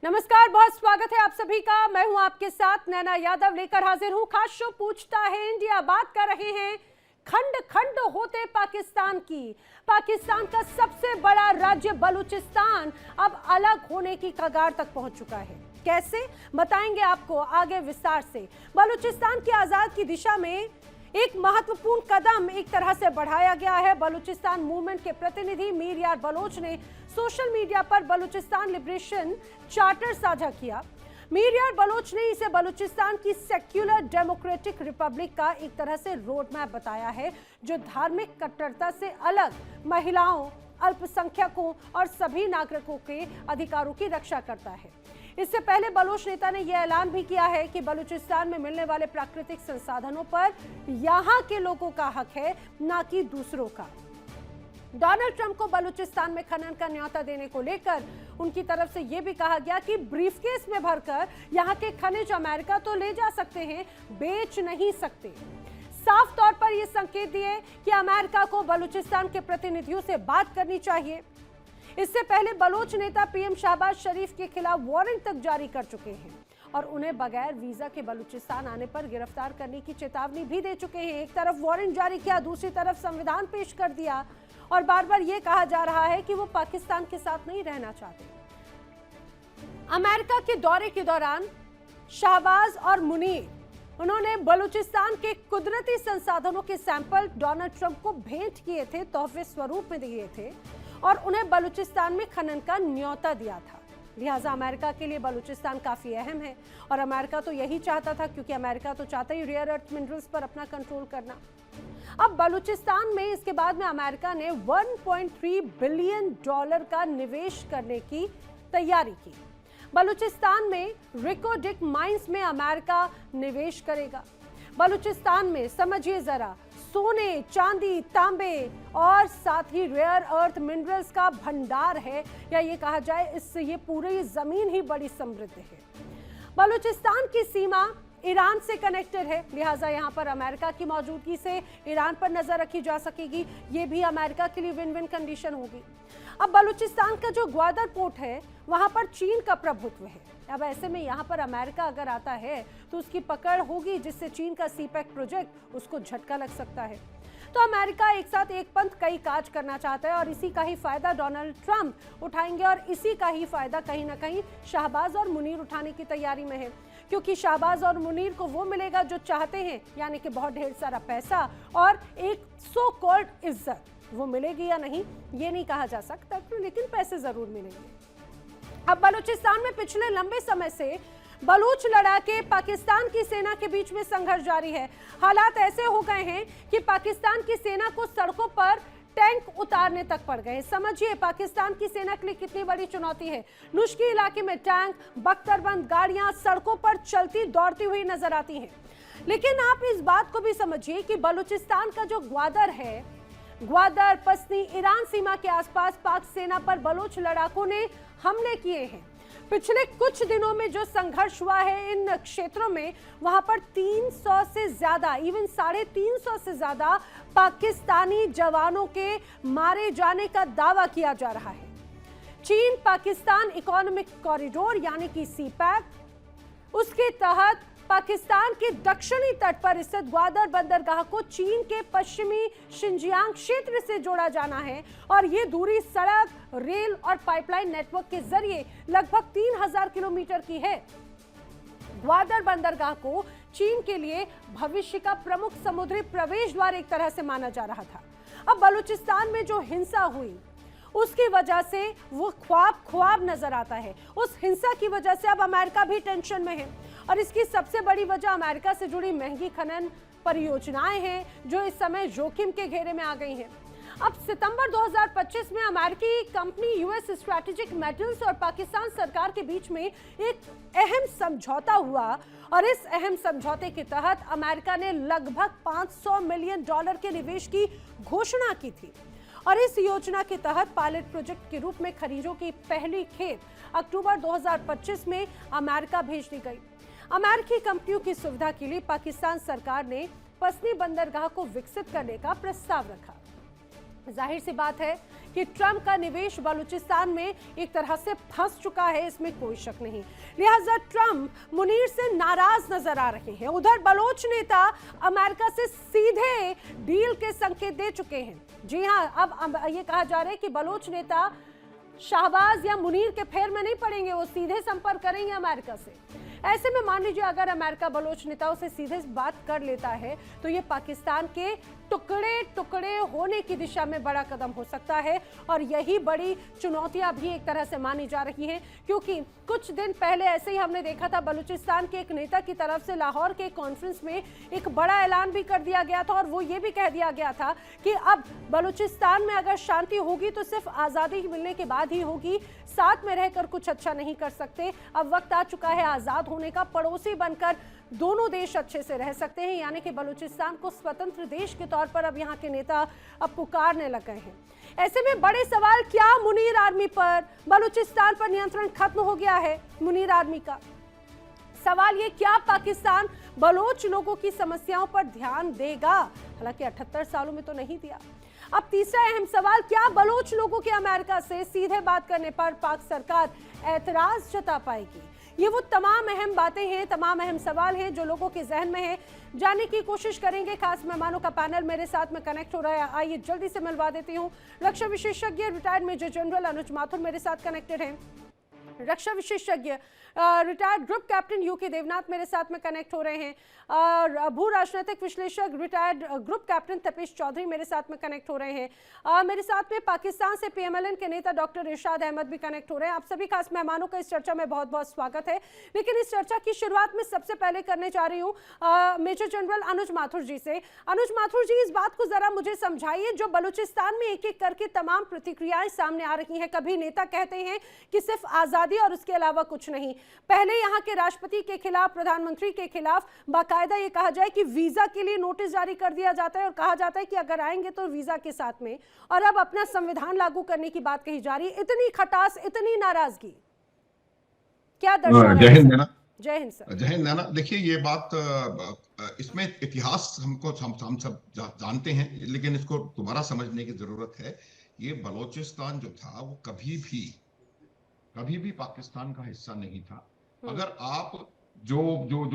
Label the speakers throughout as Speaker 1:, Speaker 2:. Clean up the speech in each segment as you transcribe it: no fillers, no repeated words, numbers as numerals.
Speaker 1: नमस्कार, बहुत स्वागत है आप सभी का। मैं हूं आपके साथ नैना यादव, लेकर हाजिर हूं खास शो पूछता है इंडिया। बात कर रहे हैं खंड खंड होते पाकिस्तान की। पाकिस्तान का सबसे बड़ा राज्य बलूचिस्तान अब अलग होने की कगार तक पहुंच चुका है। कैसे, बताएंगे आपको आगे विस्तार से। बलूचिस्तान की आजाद की दिशा में एक महत्वपूर्ण कदम एक तरह से बढ़ाया गया है। बलूचिस्तान मूवमेंट के प्रतिनिधि मीर यार बलोच ने सोशल मीडिया पर बलूचिस्तान लिबरेशन चार्टर साझा किया। मीर यार बलोच ने इसे बलूचिस्तान की सेक्युलर डेमोक्रेटिक रिपब्लिक का एक तरह से रोड मैप बताया है, जो धार्मिक कट्टरता से अलग महिलाओं, अल्पसंख्यकों और सभी नागरिकों के अधिकारों की रक्षा करता है। इससे पहले बलोच नेता ने यह ऐलान भी किया है कि बलूचिस्तान में मिलने वाले प्राकृतिक संसाधनों पर यहां के लोगों का हक है, ना कि दूसरों का। डोनाल्ड ट्रंप को बलूचिस्तान में खनन का न्योता देने को लेकर उनकी तरफ से यह भी कहा गया कि ब्रीफकेस में भरकर यहां के खनिज अमेरिका तो ले जा सकते हैं, बेच नहीं सकते। साफ तौर पर यह संकेत दिए कि अमेरिका को बलूचिस्तान के प्रतिनिधियों से बात करनी चाहिए। इससे पहले बलोच नेता पीएम शहबाज शरीफ के खिलाफ वारंट तक जारी कर चुके हैं और उन्हें बगैर वीजा के बलूचिस्तान आने पर गिरफ्तार करने की चेतावनी भी दे चुके हैं। एक तरफ वारंट जारी किया, दूसरी तरफ संविधान पेश कर दिया और बार बार यह कहा जा रहा है कि वो पाकिस्तान के साथ नहीं रहना चाहते। अमेरिका के दौरे के दौरान शहबाज और मुनीर, उन्होंने बलूचिस्तान के कुदरती संसाधनों के सैंपल डोनाल्ड ट्रंप को भेंट किए थे, तोहफे स्वरूप में दिए थे और उन्हें बलूचिस्तान में खनन का न्योता दिया था। लिहाजा अमेरिका के लिए बलूचिस्तान काफी अहम है और अमेरिका तो यही चाहता था, क्योंकि अमेरिका तो चाहता ही रेयर अर्थ मिनरल्स पर अपना कंट्रोल करना। अब बलूचिस्तान में इसके बाद में अमेरिका ने $1.3 बिलियन का निवेश करने की तैयारी की। बलूचिस्तान में रिकोडिक माइंस में अमेरिका निवेश करेगा। बलूचिस्तान में समझिए जरा, सोने, चांदी, तांबे और साथ ही रेयर अर्थ मिनरल्स का भंडार है, या ये कहा जाए इससे ये पूरी जमीन ही बड़ी समृद्ध है। बलूचिस्तान की सीमा ईरान से कनेक्टेड है, लिहाजा यहाँ पर अमेरिका की मौजूदगी से ईरान पर नजर रखी जा सकेगी। ये भी अमेरिका के लिए विन विन कंडीशन होगी। अब बलूचिस्तान का जो ग्वादर पोर्ट है, वहां पर चीन का प्रभुत्व है। अब ऐसे में यहाँ पर अमेरिका अगर आता है तो उसकी पकड़ होगी, जिससे चीन का सीपैक प्रोजेक्ट उसको झटका लग सकता है। तो अमेरिका एक साथ एक पंथ कई काज करना चाहता है और इसी का ही फायदा डोनाल्ड ट्रंप उठाएंगे और इसी का ही फायदा कहीं ना कहीं शहबाज और मुनीर उठाने की तैयारी में है, क्योंकि शहबाज और मुनीर को वो मिलेगा जो चाहते हैं, यानी कि बहुत ढेर सारा पैसा और एक सो कॉल्ड इज्जत। वो मिलेगी या नहीं ये नहीं कहा जा सकता, लेकिन पैसे जरूर मिलेंगे। अब बलूचिस्तान में पिछले लंबे समय से बलूच लड़ाके पाकिस्तान की सेना के बीच में संघर्ष जारी है। हालात ऐसे हो गए हैं कि पाकिस्तान की सेना को सड़कों पर टैंक उतारने तक पड़ गए। समझिए पाकिस्तान की सेना के लिए कितनी बड़ी चुनौती है। नुश्की इलाके में टैंक, बख्तरबंद गाड़ियां सड़कों पर चलती दौड़ती हुई नजर आती हैं। लेकिन आप इस बात को भी समझिए कि बलूचिस्तान का जो ग्वादर है, ग्वादर, पसनी, ईरान सीमा के आसपास पाक सेना पर बलूच लड़ाकों ने हमले किए हैं। पिछले कुछ दिनों में जो संघर्ष हुआ है इन क्षेत्रों में, वहां पर 300 से ज्यादा, इवन 350 से ज्यादा पाकिस्तानी जवानों के मारे जाने का दावा किया जा रहा है। चीन पाकिस्तान इकोनॉमिक कॉरिडोर यानी कि सीपैक, उसके तहत पाकिस्तान के दक्षिणी तट पर स्थित ग्वादर बंदरगाह को चीन के पश्चिमी शिनजियांग क्षेत्र से जोड़ा जाना है और ये दूरी सड़क, रेल और पाइपलाइन नेटवर्क के जरिए लगभग 3000 किलोमीटर की है। ग्वादर बंदरगाह को चीन के लिए भविष्य का प्रमुख समुद्री प्रवेश द्वार एक तरह से माना जा रहा था। अब बलूचिस्तान में जो हिंसा हुई उसकी वजह से वो ख्वाब नजर आता है। उस हिंसा की वजह से अब अमेरिका भी टेंशन में है और इसकी सबसे बड़ी वजह अमेरिका से जुड़ी महंगी खनन परियोजनाएं हैं, जो इस समय जोखिम के घेरे में आ गई हैं। अब सितंबर 2025 में अमेरिकी कंपनी यूएस स्ट्रैटेजिक मेटल्स और पाकिस्तान सरकार के बीच में एक अहम समझौता हुआ और इस अहम समझौते के तहत अमेरिका ने लगभग $500 मिलियन के निवेश की घोषणा की थी और इस योजना के तहत पायलट प्रोजेक्ट के रूप में खनिजों की पहली खेप अक्टूबर 2025 में अमेरिका भेज दी गई। अमेरिकी कंपनियों की सुविधा के लिए पाकिस्तान सरकार ने पसनी बंदरगाह को विकसित करने का प्रस्ताव रखा। जाहिर सी बात है कि ट्रंप का निवेश बलूचिस्तान में एक तरह से फंस चुका है, इसमें कोई शक नहीं। लिहाजा ट्रंप मुनीर से नाराज नजर आ रहे हैं। उधर बलोच नेता अमेरिका से सीधे डील के संकेत दे चुके हैं। जी हां, अब ये कहा जा रहा है कि बलोच नेता शाहबाज या मुनीर के फेर में नहीं पड़ेंगे, वो सीधे संपर्क करेंगे अमेरिका से। ऐसे में मान लीजिए अगर अमेरिका बलोच नेताओं से सीधे बात कर लेता है तो ये पाकिस्तान के टुकड़े टुकड़े होने की दिशा में बड़ा कदम हो सकता है, और यही बड़ी चुनौतियां भी एक तरह से मानी जा रही हैं, क्योंकि कुछ दिन पहले ऐसे ही हमने देखा था बलूचिस्तान के एक नेता की तरफ से लाहौर के कॉन्फ्रेंस में एक बड़ा ऐलान भी कर दिया गया था, और वो ये भी कह दिया गया था कि अब बलूचिस्तान में अगर शांति होगी तो सिर्फ आज़ादी मिलने के बाद ही होगी, साथ में रहकर कुछ अच्छा नहीं कर सकते। अब वक्त आ चुका है आज़ाद होने का, पड़ोसी बनकर दोनों देश अच्छे से रह सकते हैं, यानी कि बलूचिस्तान को स्वतंत्र देश के तौर पर अब यहाँ के नेता अब पुकारने लग गए हैं। ऐसे में बड़े सवाल, क्या मुनीर आर्मी पर, बलूचिस्तान पर नियंत्रण खत्म हो गया है मुनीर आर्मी का? सवाल ये, क्या पाकिस्तान बलोच लोगों की समस्याओं पर ध्यान देगा? हालांकि 78 सालों में तो नहीं दिया। अब तीसरा अहम सवाल, क्या बलोच लोगों के अमेरिका से सीधे बात करने पर पाक सरकार ऐतराज जता पाएगी? ये वो तमाम अहम बातें हैं, तमाम अहम सवाल हैं जो लोगों के जहन में है। जानने की कोशिश करेंगे। खास मेहमानों का पैनल मेरे साथ में कनेक्ट हो रहा है, आइए जल्दी से मिलवा देती हूँ। रक्षा विशेषज्ञ retired major general Anuj Mathur मेरे साथ कनेक्टेड हैं। रक्षा विशेषज्ञ retired group captain UK Devnath मेरे साथ में कनेक्ट हो रहे हैं, और भू राजनीतिक विश्लेषक retired group captain Tapesh Chaudhary मेरे साथ में कनेक्ट हो रहे हैं। मेरे साथ में पाकिस्तान से पीएमएलएन के नेता डॉक्टर इरशाद अहमद भी कनेक्ट हो रहे हैं। आप सभी खास मेहमानों का इस चर्चा में बहुत बहुत स्वागत है। लेकिन इस चर्चा की शुरुआत में सबसे पहले करने जा रही हूँ मेजर जनरल अनुज माथुर जी से। अनुज माथुर जी, इस बात को जरा मुझे समझाइए, जो बलूचिस्तान में एक एक करके तमाम प्रतिक्रियाएं सामने आ रही हैं। कभी नेता कहते हैं कि सिर्फ आजादी और उसके अलावा कुछ नहीं, पहले यहाँ के राष्ट्रपति के खिलाफ, प्रधानमंत्री के खिलाफ बाकायदा ये कहा जाए कि वीजा के लिए नोटिस जारी कर दिया जाता है और कहा जाता है कि अगर आएंगे तो वीजा के साथ में, और अब अपना संविधान लागू करने की बात कही जा रही है। इतनी खटास, इतनी नाराजगी क्या दर्शा?
Speaker 2: जय हिंद नैना।
Speaker 1: जय हिंद सर।
Speaker 2: जय हिंद नैना। देखिए, ये बात, इसमें इतिहास हम सब जानते हैं, लेकिन इसको दोबारा समझने की जरूरत है। ये बलोचिस्तान जो था वो कभी भी पाकिस्तान का हिस्सा नहीं था। अगर आप जो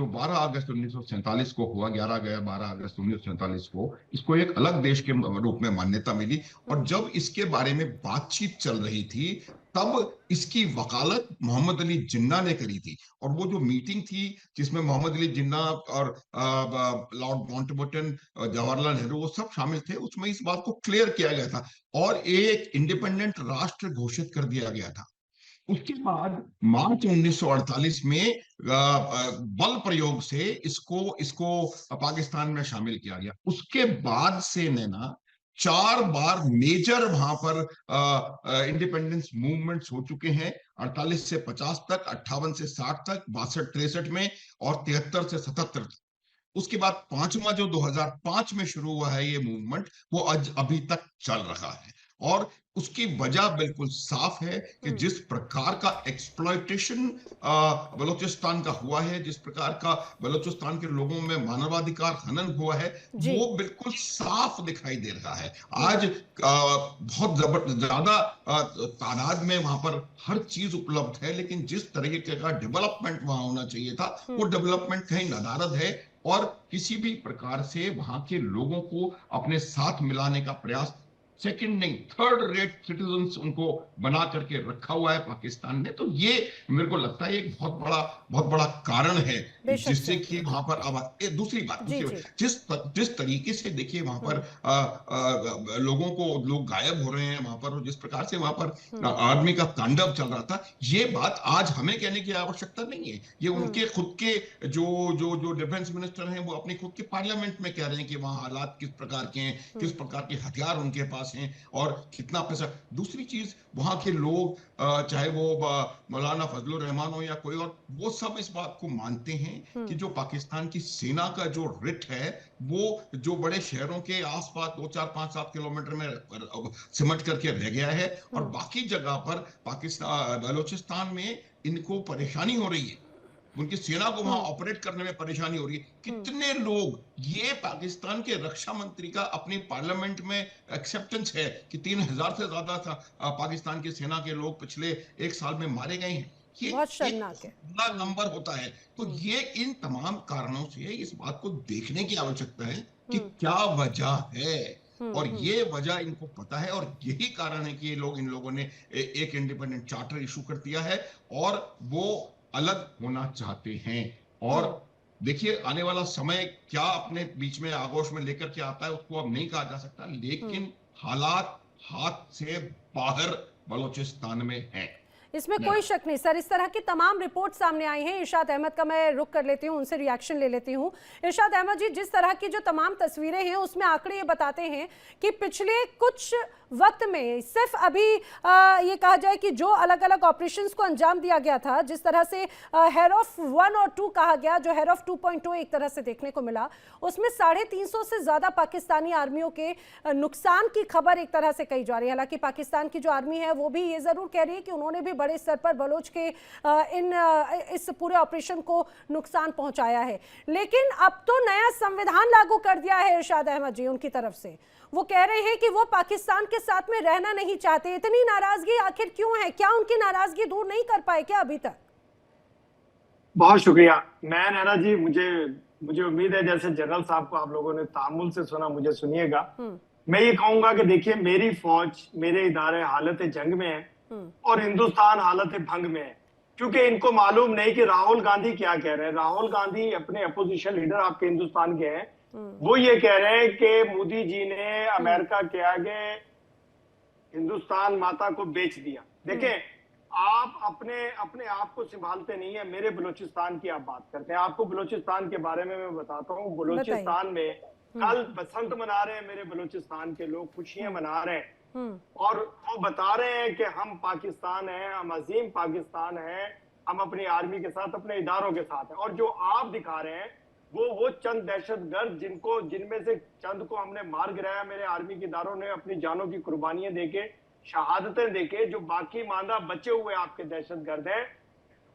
Speaker 2: 12 अगस्त 1947 को हुआ, 12 अगस्त 1947 को इसको एक अलग देश के रूप में मान्यता मिली, और जब इसके बारे में बातचीत चल रही थी तब इसकी वकालत मोहम्मद अली जिन्ना ने करी थी। और वो जो मीटिंग थी जिसमें मोहम्मद अली जिन्ना और लॉर्ड माउंटबेटन, जवाहरलाल नेहरू, वो सब शामिल थे, उसमें इस बात को क्लियर किया गया था और एक इंडिपेंडेंट राष्ट्र घोषित कर दिया गया था। उसके बाद मार्च 1948 में बल प्रयोग से इसको पाकिस्तान में शामिल किया गया। उसके बाद से नैना 4 बार मेजर वहां पर इंडिपेंडेंस मूवमेंट्स हो चुके हैं। 48 से 50 तक, 58 से 60 तक, 62-63 में, और 73 से 77 तक। उसके बाद पांचवा जो 2005 में शुरू हुआ है ये मूवमेंट, वो आज अभी तक चल रहा है। और उसकी वजह बिल्कुल साफ है कि जिस प्रकार का एक्सप्लॉयटेशन बलूचिस्तान का हुआ है, जिस प्रकार का बलूचिस्तान के लोगों में मानवाधिकार हनन हुआ है, वो बिल्कुल साफ दिखाई दे रहा है। आज बहुत ज्यादा तादाद में वहां पर हर चीज उपलब्ध है, लेकिन जिस तरीके का डेवलपमेंट वहां होना चाहिए था, वो डेवलपमेंट कहीं नदारद है, और किसी भी प्रकार से वहां के लोगों को अपने साथ मिलाने का प्रयास, सेकंड नहीं थर्ड रेट सिटीजन्स उनको बना करके रखा हुआ है पाकिस्तान ने। तो ये मेरे को लगता है एक बहुत बड़ा कारण है जिससे कि वहां पर अब दूसरी बात, जिस तरीके से देखिए वहां पर लोग गायब हो रहे हैं वहां पर, और जिस प्रकार से वहां पर आर्मी का तांडव चल रहा था, ये बात आज हमें कहने की आवश्यकता नहीं है। ये उनके खुद के जो डिफेंस मिनिस्टर हैं वो अपने खुद के पार्लियामेंट में कह रहे हैं कि वहां हालात किस प्रकार के हैं, किस प्रकार के हथियार उनके पास हैं और कितना पैसा। दूसरी चीज, वहां के लोग, चाहे वो मौलाना फजलुर रहमान हो या कोई और, वो सब इस बात को मानते हैं कि जो पाकिस्तान की सेना का जो रिट है, वो जो बड़े शहरों के आसपास 2, 4, 5, 7 किलोमीटर में सिमट करके रह गया है, और बाकी जगह पर पाकिस्तान, बलूचिस्तान में इनको परेशानी हो रही है। उनकी सेना को वहां ऑपरेट करने में परेशानी हो रही है। कितने लोग, ये पाकिस्तान के रक्षा मंत्री का अपनी पार्लियामेंट में एक्सेप्टेंस है कि 3,000 से ज्यादा पाकिस्तान की सेना के लोग पिछले 1 साल में मारे गए हैं। ये
Speaker 1: बहुत
Speaker 2: एक
Speaker 1: शर्मनाक है।
Speaker 2: बड़ा नंबर होता है। तो ये इन तमाम कारणों से इस बात को देखने की आवश्यकता है कि क्या वजह है, और ये वजह इनको पता है, और यही कारण है कि इन लोगों ने एक इंडिपेंडेंट चार्टर इशू कर दिया है और वो अलग होना चाहते हैं। और देखिए आने वाला समय क्या अपने बीच में आगोश में लेकर के आता है उसको अब नहीं कहा जा सकता, लेकिन हालात हाथ से बाहर बलूचिस्तान में है,
Speaker 1: इसमें कोई शक नहीं सर। इस तरह की तमाम रिपोर्ट सामने आई हैं। इरशाद अहमद का मैं रुख कर लेती हूं, उनसे रिएक्शन ले लेती हूं। इरशाद अहमद जी, जिस तरह की जो तमाम तस्वीरें हैं उसमें आंकड़े ये बताते हैं कि पिछले कुछ वक्त में सिर्फ अभी ये कहा जाए कि जो अलग अलग ऑपरेशंस को अंजाम दिया गया था, जिस तरह से हेरॉफ 1 और 2 कहा गया, जो हेरॉफ 2.2 एक तरह से देखने को मिला, उसमें 350 से ज्यादा पाकिस्तानी आर्मियों के नुकसान की खबर एक तरह से कही जा रही है। हालांकि पाकिस्तान की जो आर्मी है वो भी ये जरूर कह रही है कि उन्होंने भी बड़े स्तर पर बलोच के इस पूरे ऑपरेशन को नुकसान पहुंचाया है। लेकिन अब तो नया संविधान लागू कर दिया है इरशाद अहमद जी उनकी तरफ से। वो कह रहे हैं कि वो पाकिस्तान के साथ में रहना नहीं चाहते। इतनी नाराजगी आखिर क्यों है? क्या उनकी नाराजगी दूर नहीं कर पाए क्या अभी तक?
Speaker 3: बहुत शुक्रिया। मैं नैना जी, मुझे उम्मीद है जैसे जनरल साहब को आप लोगों ने तामुल से सुना, मुझे सुनिएगा। मैं ये कहूंगा कि देखिए, मेरी फौज, मेरे इदारे हालत जंग में है और हिंदुस्तान हालत भंग में है, क्योंकि इनको मालूम नहीं कि राहुल गांधी क्या कह रहे हैं। राहुल गांधी अपने अपोजिशन लीडर आपके हिंदुस्तान के हैं, वो ये कह रहे हैं कि मोदी जी ने अमेरिका के आगे हिंदुस्तान माता को बेच दिया। देखें, आप अपने आप को संभालते नहीं है। मेरे बलूचिस्तान की आप बात करते हैं, आपको बलूचिस्तान के बारे में मैं बताता हूँ। बलूचिस्तान में कल बसंत मना रहे हैं मेरे बलूचिस्तान के लोग, खुशियां मना रहे हैं, और वो बता रहे हैं कि हम पाकिस्तान हैं, हम अजीम पाकिस्तान हैं, हम अपनी आर्मी के साथ, अपने इदारों के साथ हैं। और जो आप दिखा रहे हैं वो चंद दहशतगर्द जिनमें से चंद को हमने मार गिराया, मेरे आर्मी के इदारों ने अपनी जानों की कुर्बानियां देके, शहादतें देके, जो बाकी मांदा बचे हुए आपके दहशतगर्द हैं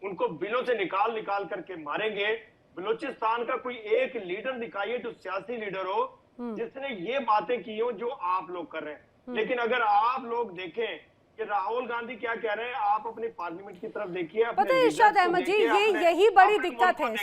Speaker 3: उनको बिलों से निकाल करके मारेंगे। बलूचिस्तान का कोई एक लीडर दिखाइए, जो सियासी लीडर हो, जिसने ये बातें की हो जो आप लोग कर रहे हैं। लेकिन अगर आप लोग देखें कि राहुल गांधी क्या कह रहे हैं, आप अपनी पार्लियामेंट की तरफ देखिए।
Speaker 1: पता है इरशाद अहमद जी, यही बड़ी दिक्कत है।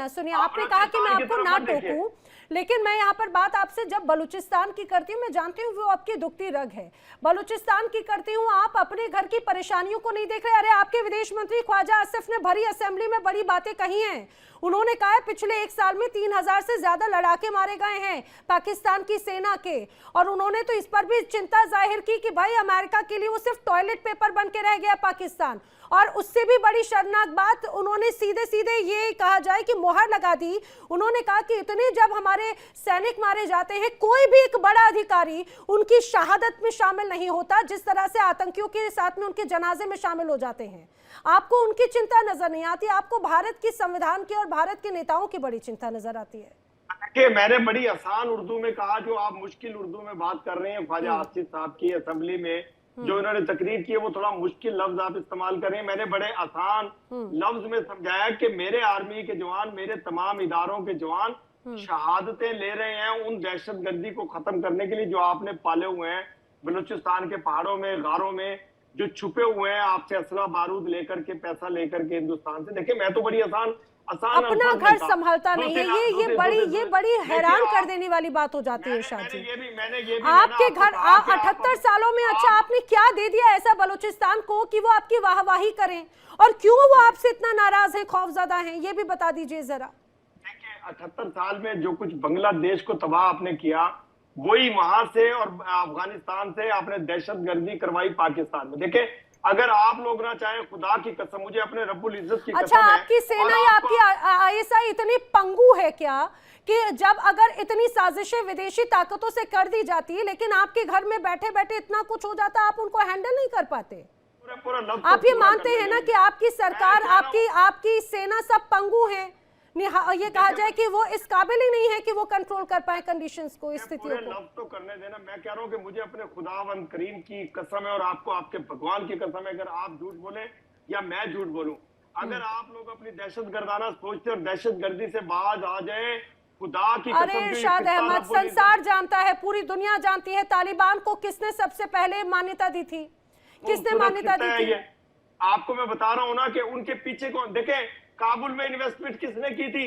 Speaker 1: सुनिए, आपने कहा कि मैं आपको ना टोकूं, लेकिन मैं यहाँ पर बात आपसे जब बलूचिस्तान की करती हूँ, मैं जानती हूँ वो आपकी दुखती रग है। बलूचिस्तान की करती हूँ, आप अपने घर की परेशानियों को नहीं देख रहे। अरे आपके विदेश मंत्री ख्वाजा आसिफ ने भरी असेंबली में बड़ी बातें कही हैं। उन्होंने कहा है पिछले 1 साल में 3,000 से ज्यादा लड़ाके मारे गए हैं पाकिस्तान की सेना के, और उन्होंने तो इस पर भी चिंता जाहिर की कि भाई अमेरिका के लिए वो सिर्फ टॉयलेट पेपर बन के रह गया पाकिस्तान। और उससे भी बड़ी शर्मनाक बात, उन्होंने सीधे ये कहा जाए कि मोहर लगा दी। उन्होंने कहा कि इतने जब हमारे सैनिक मारे जाते हैं, कोई भी एक बड़ा अधिकारी उनकी शहादत में शामिल नहीं होता, जिस तरह से आतंकियों के साथ में उनके जनाजे में शामिल हो जाते हैं। आपको उनकी चिंता नजर नहीं आती, आपको भारत की संविधान की और भारत के नेताओं की बड़ी चिंता नजर आती है।
Speaker 3: कि मैंने बड़ी आसान उर्दू में कहा, जो आप मुश्किल उर्दू में बात कर रहे हैं। ख्वाजा आसिफ साहब की असेंबली में जो इन्होंने तकरीर की है, वो थोड़ा मुश्किल लफ्ज आप इस्तेमाल करें। मैंने बड़े आसान लफ्ज में समझाया कि मेरे आर्मी के जवान, मेरे तमाम इदारों के जवान शहादतें ले रहे हैं उन दहशतगर्दी को खत्म करने के लिए जो आपने पाले हुए हैं बलूचिस्तान के पहाड़ों में, गारों में, जो छुपे हुए हैं आपसे असला बारूद लेकर के, पैसा लेकर के हिंदुस्तान से। देखिए, मैं तो बड़ी आसान
Speaker 1: अपना घर संभालता नहीं है। ये बड़ी हैरान कर देने वाली बात हो जाती है इरशाद जी। आपके घर 78 सालों में अच्छा आपने क्या दे दिया ऐसा बलूचिस्तान को कि वो आपकी वाहवाही करें, और क्यों वो आपसे इतना नाराज है, खौफजदा हैं, ये भी बता दीजिए जरा।
Speaker 3: देखिए, 78 साल में जो कुछ बांग्लादेश को तबाह आपने किया, वही वहां से और अफगानिस्तान से आपने दहशतगर्दी करवाई पाकिस्तान में। देखिए, अगर आप लोग ना चाहें, खुदा की कसम, मुझे अपने रब्बुल इज्जत की कसम है।
Speaker 1: अच्छा, आपकी सेना या आपकी आईएसआई इतनी पंगु है क्या कि जब अगर इतनी साजिशें विदेशी ताकतों से कर दी जाती है, लेकिन आपके घर में बैठे बैठे इतना कुछ हो जाता, आप उनको हैंडल नहीं कर पाते? आप ये मानते हैं ना कि आपकी सरकार, आपकी सेना सब पंगु है? ये कहा जाए कि वो इस काबिल ही नहीं है कि वो कंट्रोल कर पाए कंडीशंस को, स्थितियों को।
Speaker 3: लफ्ज तो करने देना। मैं कह रहा हूँ कि मुझे अपने खुदावंद करीम की कसम है और आपको आपके भगवान की कसम है, अगर आप झूठ बोले या मैं झूठ बोलूं, अगर आप लोग अपनी दहशतगर्दाना सोचते और दहशतगर्दी से बाज आ जाए, खुदा की
Speaker 1: अरे
Speaker 3: कसम जो ये
Speaker 1: इरशाद
Speaker 3: किस्सा
Speaker 1: अहमद,
Speaker 3: रब्बुल इज्जत
Speaker 1: संसार जानता है, पूरी दुनिया जानती है, तालिबान को किसने सबसे पहले मान्यता दी थी, किसने
Speaker 3: खूबसूरत
Speaker 1: मान्यता दी
Speaker 3: किस्सा है
Speaker 1: थी?
Speaker 3: ये। आपको मैं बता रहा हूं ना कि उनके पीछे कौन, देखें काबुल में इन्वेस्टमेंट किसने की थी,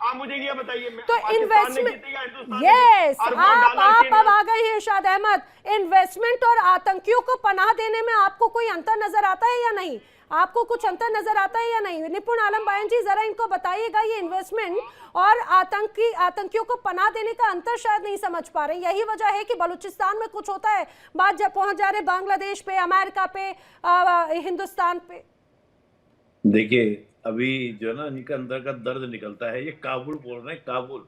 Speaker 3: आप मुझे ये बताइए।
Speaker 1: तो
Speaker 3: पाकिस्तान ने की
Speaker 1: इन्वेस्टमेंट,
Speaker 3: थी या हिंदुस्तान ने की?
Speaker 1: यस,
Speaker 3: अरबों
Speaker 1: आप
Speaker 3: डॉलर की
Speaker 1: अब आ गए हैं इरशाद अहमद। इन्वेस्टमेंट और आतंकियों को पनाह देने में आपको कोई अंतर नजर आता है या नहीं? आपको कुछ अंतर नजर आता है या नहीं? निपुण आलम बयान जी, जरा इनको बताइएगा, ये इन्वेस्टमेंट और आतंकियों को पनाह देने का अंतर शायद नहीं समझ पा रहे। यही वजह है कि बलूचिस्तान में कुछ होता है, बात जब पहुंच जा रहे बांग्लादेश पे, अमेरिका पे, हिंदुस्तान पे।
Speaker 4: देखिए, अभी जो ना इनका अंदर का दर्द निकलता है। ये काबुल बोल रहे हैं, काबुल।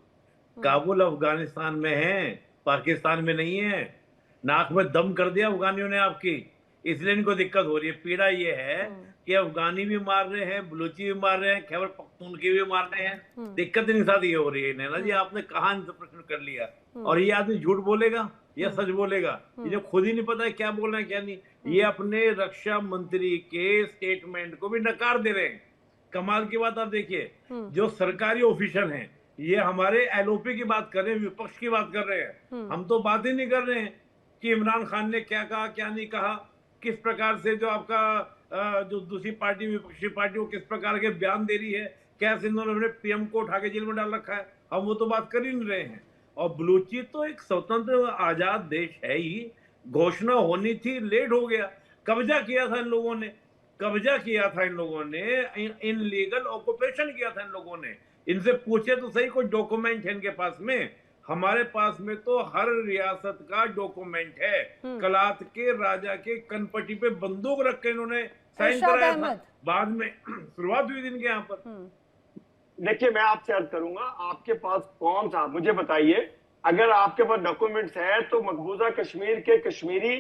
Speaker 4: काबुल अफगानिस्तान में है, पाकिस्तान में नहीं है। नाक में दम कर दिया अफगानियों ने आपकी, इसलिए इनको दिक्कत हो रही है। पीड़ा ये है कि अफगानी भी मार रहे हैं, बलूची भी मार रहे हैं, खैबर पख्तूनख्वा भी मार रहे हैं। दिक्कत इनके साथ ये हो रही है। नैना जी, आपने कहाँ इनसे प्रश्न कर लिया, और ये आदमी झूठ बोलेगा या सच बोलेगा, इन्हें खुद ही नहीं पता है क्या बोलना है क्या नहीं। ये अपने रक्षा मंत्री के स्टेटमेंट को भी नकार दे रहे हैं। कमाल की बात आप देखिए, जो सरकारी ऑफिसर हैं, ये हमारे एलओपी की बात कर रहे हैं, विपक्ष की बात कर रहे हैं। हम तो बात ही नहीं कर रहे हैं कि इमरान खान ने क्या कहा क्या नहीं कहा, किस प्रकार से जो आपका जो दूसरी पार्टी, विपक्षी पार्टी, वो किस प्रकार के बयान दे रही है, कैसे इन्होंने पीएम को उठा के जेल में डाल रखा है। हम वो तो बात कर ही नहीं रहे हैं। और बलूची तो एक स्वतंत्र आजाद देश है ही, घोषणा होनी थी, लेट हो गया। कब्जा किया था इन लोगों ने, कब्जा किया था इन लोगों ने, इन लीगल ऑक्यूपेशन किया था इन लोगों ने। इनसे पूछे तो सही, कोई डॉक्यूमेंट है इनके पास में? हमारे पास में तो हर रियासत का डॉक्यूमेंट है। कलात के राजा के कनपट्टी पे बंदूक रख के इन्होंने साइन कराया था, बाद में शुरुआत हुई थी इनके यहाँ पर।
Speaker 3: देखिए, मैं आपसे अर्ज करूंगा, आपके पास कौन सा, मुझे बताइए, अगर आपके पास डॉक्यूमेंट्स है तो मकबूजा कश्मीर के कश्मीरी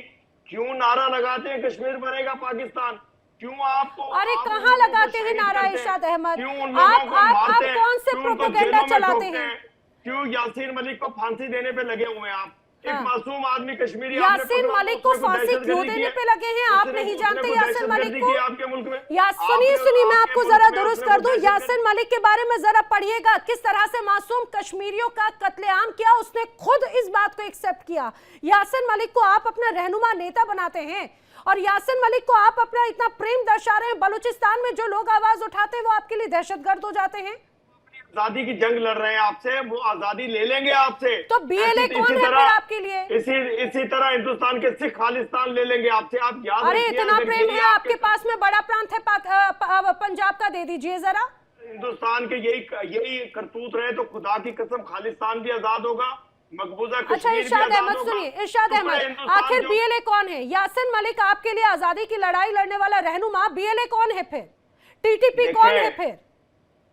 Speaker 3: क्यों नारा लगाते हैं कश्मीर बनेगा पाकिस्तान? क्यों आपको,
Speaker 1: अरे कहाँ लगाते हैं नारा इरशाद अहमद? आप कौन से प्रोपेगेंडा चलाते हैं?
Speaker 3: क्यों यासीन मलिक को फांसी देने पे लगे हुए हैं आप? एक मासूम आदमी कश्मीरी,
Speaker 1: यासीन मलिक को फांसी क्यों देने पे लगे हैं? आप नहीं जानते यासीन मलिक को?
Speaker 3: आपके मुल्क में
Speaker 1: सुनिए, मैं आपको जरा दुरुस्त कर दूं। यासीन मलिक के बारे में जरा पढ़िएगा, किस तरह से मासूम कश्मीरियों का कत्लेआम किया, उसने खुद इस बात को एक्सेप्ट किया। यासीन मलिक को आप अपना रहनुमा नेता बनाते हैं, और यासीन मलिक को आप अपना इतना प्रेम दर्शा रहे हैं। बलूचिस्तान में जो लोग आवाज उठाते हैं वो आपके लिए दहशतगर्द हो जाते हैं।
Speaker 3: आजादी की जंग लड़ रहे हैं आपसे, वो आजादी ले लेंगे आपसे।
Speaker 1: तो बीएलए कौन है फिर आपके लिए?
Speaker 3: इसी तरह हिंदुस्तान के सिख खालिस्तान ले लेंगे आपसे। आप याद
Speaker 1: अरे इतना प्रेम है आपके पास में, बड़ा प्रांत है पंजाब का, दे दीजिए जरा।
Speaker 3: हिंदुस्तान के यही करतूत रहे तो खुदा की कसम खालिस्तान भी आजाद होगा, मकबूजा
Speaker 1: अच्छा इरशाद अहमद सुनिए, इरशाद अहमद, आखिर बीएलए कौन है? यासीन मलिक आपके लिए आजादी की लड़ाई लड़ने वाला रहनुमा, बीएलए कौन है फिर? टीटीपी कौन है फिर?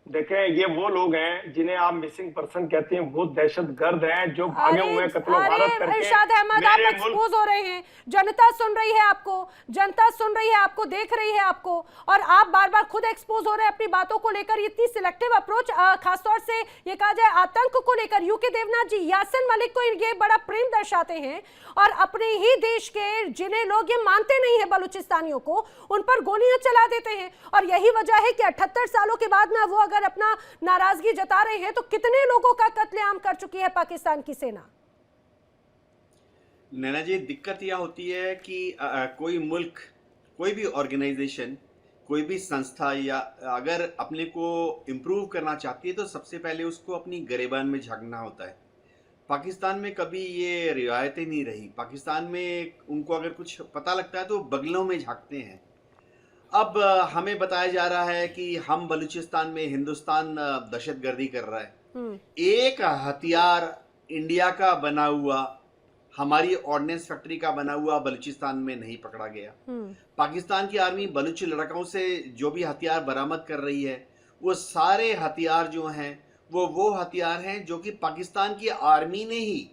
Speaker 3: देखें, ये वो लोग हैं जिन्हें आप मिसिंग पर्सन कहते हैं, वो दहशतगर्द हैं जो भागे हुए हैं कत्लो गारत करके।
Speaker 1: इरशाद अहमद, आप एक्सपोज हो रहे हैं, जनता सुन रही है आपको, जनता सुन रही है आपको, देख रही है आपको, और आप बार बार खुद एक्सपोज हो रहे हैं अपनी बातों को लेकर। इतनी सिलेक्टिव अप्रोच, खासतौर से ये कहा जाए आतंक को लेकर। यूके देवनाथ जी, यासीन मलिक को ये बड़ा प्रेम दर्शाते हैं, और अपने ही देश के जिन्हें लोग ये मानते नहीं है बलूचिस्तानियों को, उन पर गोलियां चला देते हैं। और यही वजह है कि 78 सालों के बाद में वो अगर अपना नाराजगी जता रहे हैं, तो कितने लोगों का कत्लेआम कर चुकी है पाकिस्तान की सेना।
Speaker 5: नैना जी, दिक्कत यह होती है कि कोई मुल्क, कोई भी ऑर्गेनाइजेशन, कोई भी संस्था या अगर अपने को इम्प्रूव करना चाहती है तो सबसे पहले उसको अपनी गिरेबान में झांकना होता है। पाकिस्तान में कभी ये रिवायतें नहीं रही। पाकिस्तान में उनको अगर कुछ पता लगता है तो बगलों में झांकते हैं। अब हमें बताया जा रहा है कि हम बलूचिस्तान में हिंदुस्तान दहशतगर्दी कर रहा है। एक हथियार इंडिया का बना हुआ, हमारी ऑर्डिनेंस फैक्ट्री का बना हुआ बलूचिस्तान में नहीं पकड़ा गया। पाकिस्तान की आर्मी बलूची लड़कों से जो भी हथियार बरामद कर रही है, वो सारे हथियार जो हैं वो हथियार हैं जो कि पाकिस्तान की आर्मी ने ही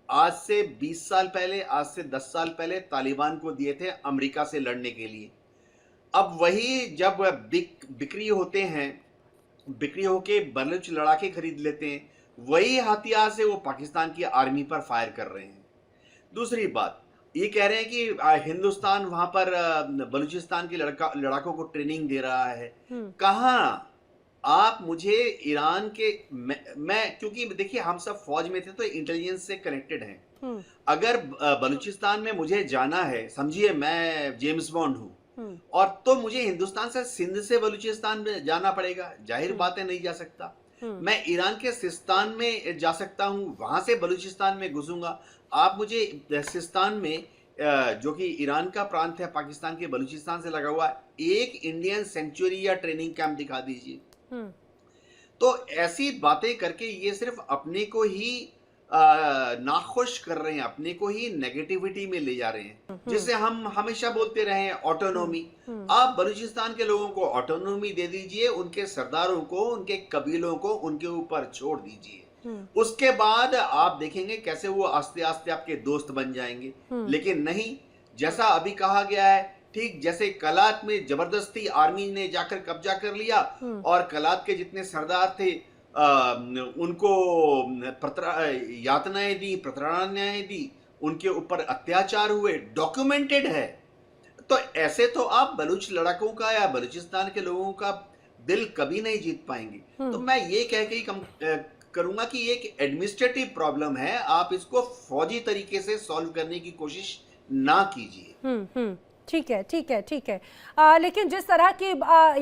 Speaker 5: आज से 20 साल पहले, आज से 10 साल पहले तालिबान को दिए थे अमेरिका से लड़ने के लिए। अब वही जब बिक्री होते हैं, बिक्री होके बलूच लड़ाके खरीद लेते हैं, वही हथियार से वो पाकिस्तान की आर्मी पर फायर कर रहे हैं। दूसरी बात, ये कह रहे हैं कि हिंदुस्तान वहां पर बलूचिस्तान के लड़ाकों को ट्रेनिंग दे रहा है। कहाँ? आप मुझे ईरान के मैं क्योंकि देखिए हम सब फौज में थे तो इंटेलिजेंस से कनेक्टेड हैं। अगर बलूचिस्तान में मुझे जाना है, समझिए मैं जेम्स बॉन्ड हूँ और तो मुझे हिंदुस्तान से सिंध से बलूचिस्तान में जाना पड़ेगा, जाहिर बात है नहीं जा सकता। मैं ईरान के सिस्तान में जा सकता हूँ, वहां से बलूचिस्तान में घुसूंगा। आप मुझे सिस्तान में जो कि ईरान का प्रांत है, पाकिस्तान के बलूचिस्तान से लगा हुआ, एक इंडियन सेंचुरी या ट्रेनिंग कैंप दिखा दीजिए। तो ऐसी बातें करके ये सिर्फ अपने को ही नाखुश कर रहे हैं, अपने को ही नेगेटिविटी में ले जा रहे हैं, जिससे हम हमेशा बोलते रहे हैं ऑटोनॉमी। आप बलूचिस्तान के लोगों को ऑटोनॉमी दे दीजिए, उनके सरदारों को, उनके कबीलों को उनके ऊपर छोड़ दीजिए। उसके बाद आप देखेंगे कैसे वो आस्ते आस्ते आपके दोस्त बन जाएंगे। लेकिन नहीं, जैसा अभी कहा गया है, ठीक जैसे कलात में जबरदस्ती आर्मी ने जाकर कब्जा कर लिया और कलात के जितने सरदार थे उनको यातनाएं दी, प्रताड़नाएं दी, उनके ऊपर अत्याचार हुए, डॉक्यूमेंटेड है। तो ऐसे तो आप बलूच लड़ाकों का या बलूचिस्तान के लोगों का दिल कभी नहीं जीत पाएंगे। तो मैं ये कह के ही करूंगा कि एक एडमिनिस्ट्रेटिव प्रॉब्लम है, आप इसको फौजी तरीके से सॉल्व करने की कोशिश ना कीजिए।
Speaker 1: ठीक है, ठीक है, ठीक है। लेकिन जिस तरह की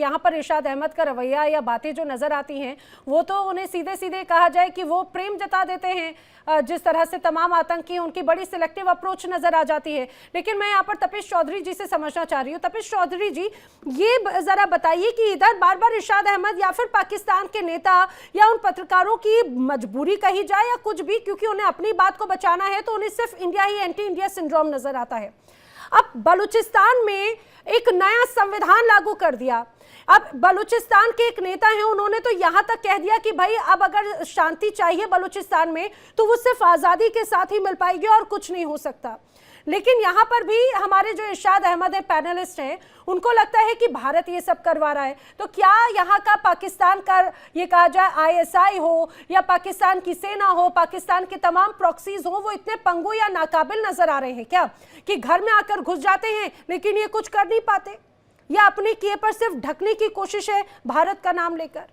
Speaker 1: यहाँ पर इरशाद अहमद का रवैया या बातें जो नजर आती हैं, वो तो उन्हें सीधे सीधे कहा जाए कि वो प्रेम जता देते हैं। जिस तरह से तमाम आतंकी, उनकी बड़ी सिलेक्टिव अप्रोच नजर आ जाती है। लेकिन मैं यहाँ पर तपिश चौधरी जी से समझना चाह रही हूँ। तपिश चौधरी जी, ये जरा बताइए कि इधर बार बार इरशाद अहमद या फिर पाकिस्तान के नेता या उन पत्रकारों की मजबूरी कही जाए या कुछ भी, क्योंकि उन्हें अपनी बात को बचाना है तो उन्हें सिर्फ इंडिया ही एंटी इंडिया सिंड्रोम नजर आता है। अब बलूचिस्तान में एक नया संविधान लागू कर दिया। अब बलूचिस्तान के एक नेता हैं, उन्होंने तो यहां तक कह दिया कि भाई अब अगर शांति चाहिए बलूचिस्तान में तो वो सिर्फ आजादी के साथ ही मिल पाएगी और कुछ नहीं हो सकता। लेकिन यहाँ पर भी हमारे जो इरशाद अहमद है, पैनलिस्ट हैं, उनको लगता है कि भारत ये सब करवा रहा है। तो क्या यहाँ का पाकिस्तान का, ये कहा जाए आईएसआई हो या पाकिस्तान की सेना हो, पाकिस्तान के तमाम प्रॉक्सीज हो, वो इतने पंगु या नाकाबिल नजर आ रहे हैं क्या कि घर में आकर घुस जाते हैं लेकिन ये कुछ कर नहीं पाते, या अपने किए पर सिर्फ ढकने की कोशिश है भारत का नाम लेकर?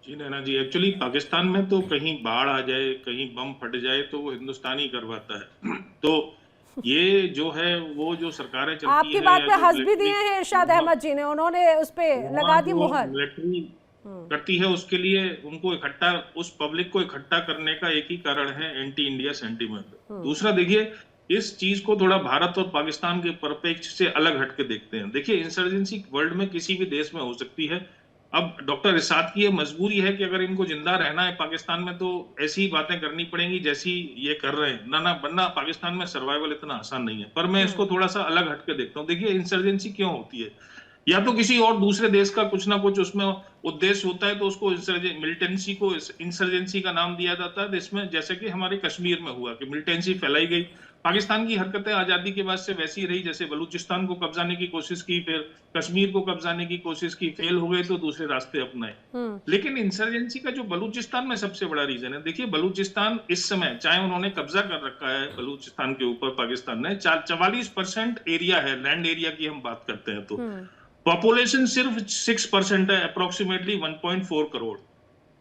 Speaker 6: जी नैना जी, एक्चुअली पाकिस्तान में तो कहीं बाढ़ आ जाए, कहीं बम फट जाए तो वो हिंदुस्तान ही करवाता है। तो ये जो है वो जो सरकारें चलती
Speaker 1: आपकी बात पे हंस भी दिए हैं इरशाद अहमद जी ने, उन्होंने उस पे लगा दी मुहर।
Speaker 6: मिलिट्री करती है, उसके लिए उनको इकट्ठा, उस पब्लिक को इकट्ठा करने का एक ही कारण है, एंटी इंडिया सेंटीमेंट। दूसरा देखिए, इस चीज को थोड़ा भारत और पाकिस्तान के परिप्रेक्ष्य से अलग हटके देखते हैं। देखिए, इंसर्जेंसी वर्ल्ड में किसी भी देश में हो सकती है। अब डॉक्टर इरशाद की ये मजबूरी है कि अगर इनको जिंदा रहना है पाकिस्तान में तो ऐसी ही बातें करनी पड़ेंगी जैसी ये कर रहे हैं, ना वरना पाकिस्तान में सर्वाइवल इतना आसान नहीं है। पर मैं इसको थोड़ा सा अलग हटके देखता हूँ। देखिए, इंसर्जेंसी क्यों होती है? या तो किसी और दूसरे देश का कुछ ना कुछ उसमें उद्देश्य होता है तो उसको मिलिटेंसी को इंसर्जेंसी का नाम दिया जाता है। इसमें जैसे कि हमारे कश्मीर में हुआ कि मिलिटेंसी फैलाई गई। पाकिस्तान की हरकतें आजादी के बाद से वैसी रही, जैसे बलूचिस्तान को कब्जाने की कोशिश की, फिर कश्मीर को कब्जाने की कोशिश की, फेल हो गए तो दूसरे रास्ते अपनाए। लेकिन इंसर्जेंसी का जो बलूचिस्तान में सबसे बड़ा रीजन है, देखिए बलूचिस्तान इस समय, चाहे उन्होंने कब्जा कर रखा है बलूचिस्तान के ऊपर पाकिस्तान ने, 44% एरिया है, लैंड एरिया की हम बात करते हैं तो पॉपुलेशन सिर्फ 6% है, अप्रोक्सीमेटली 1.4 करोड़।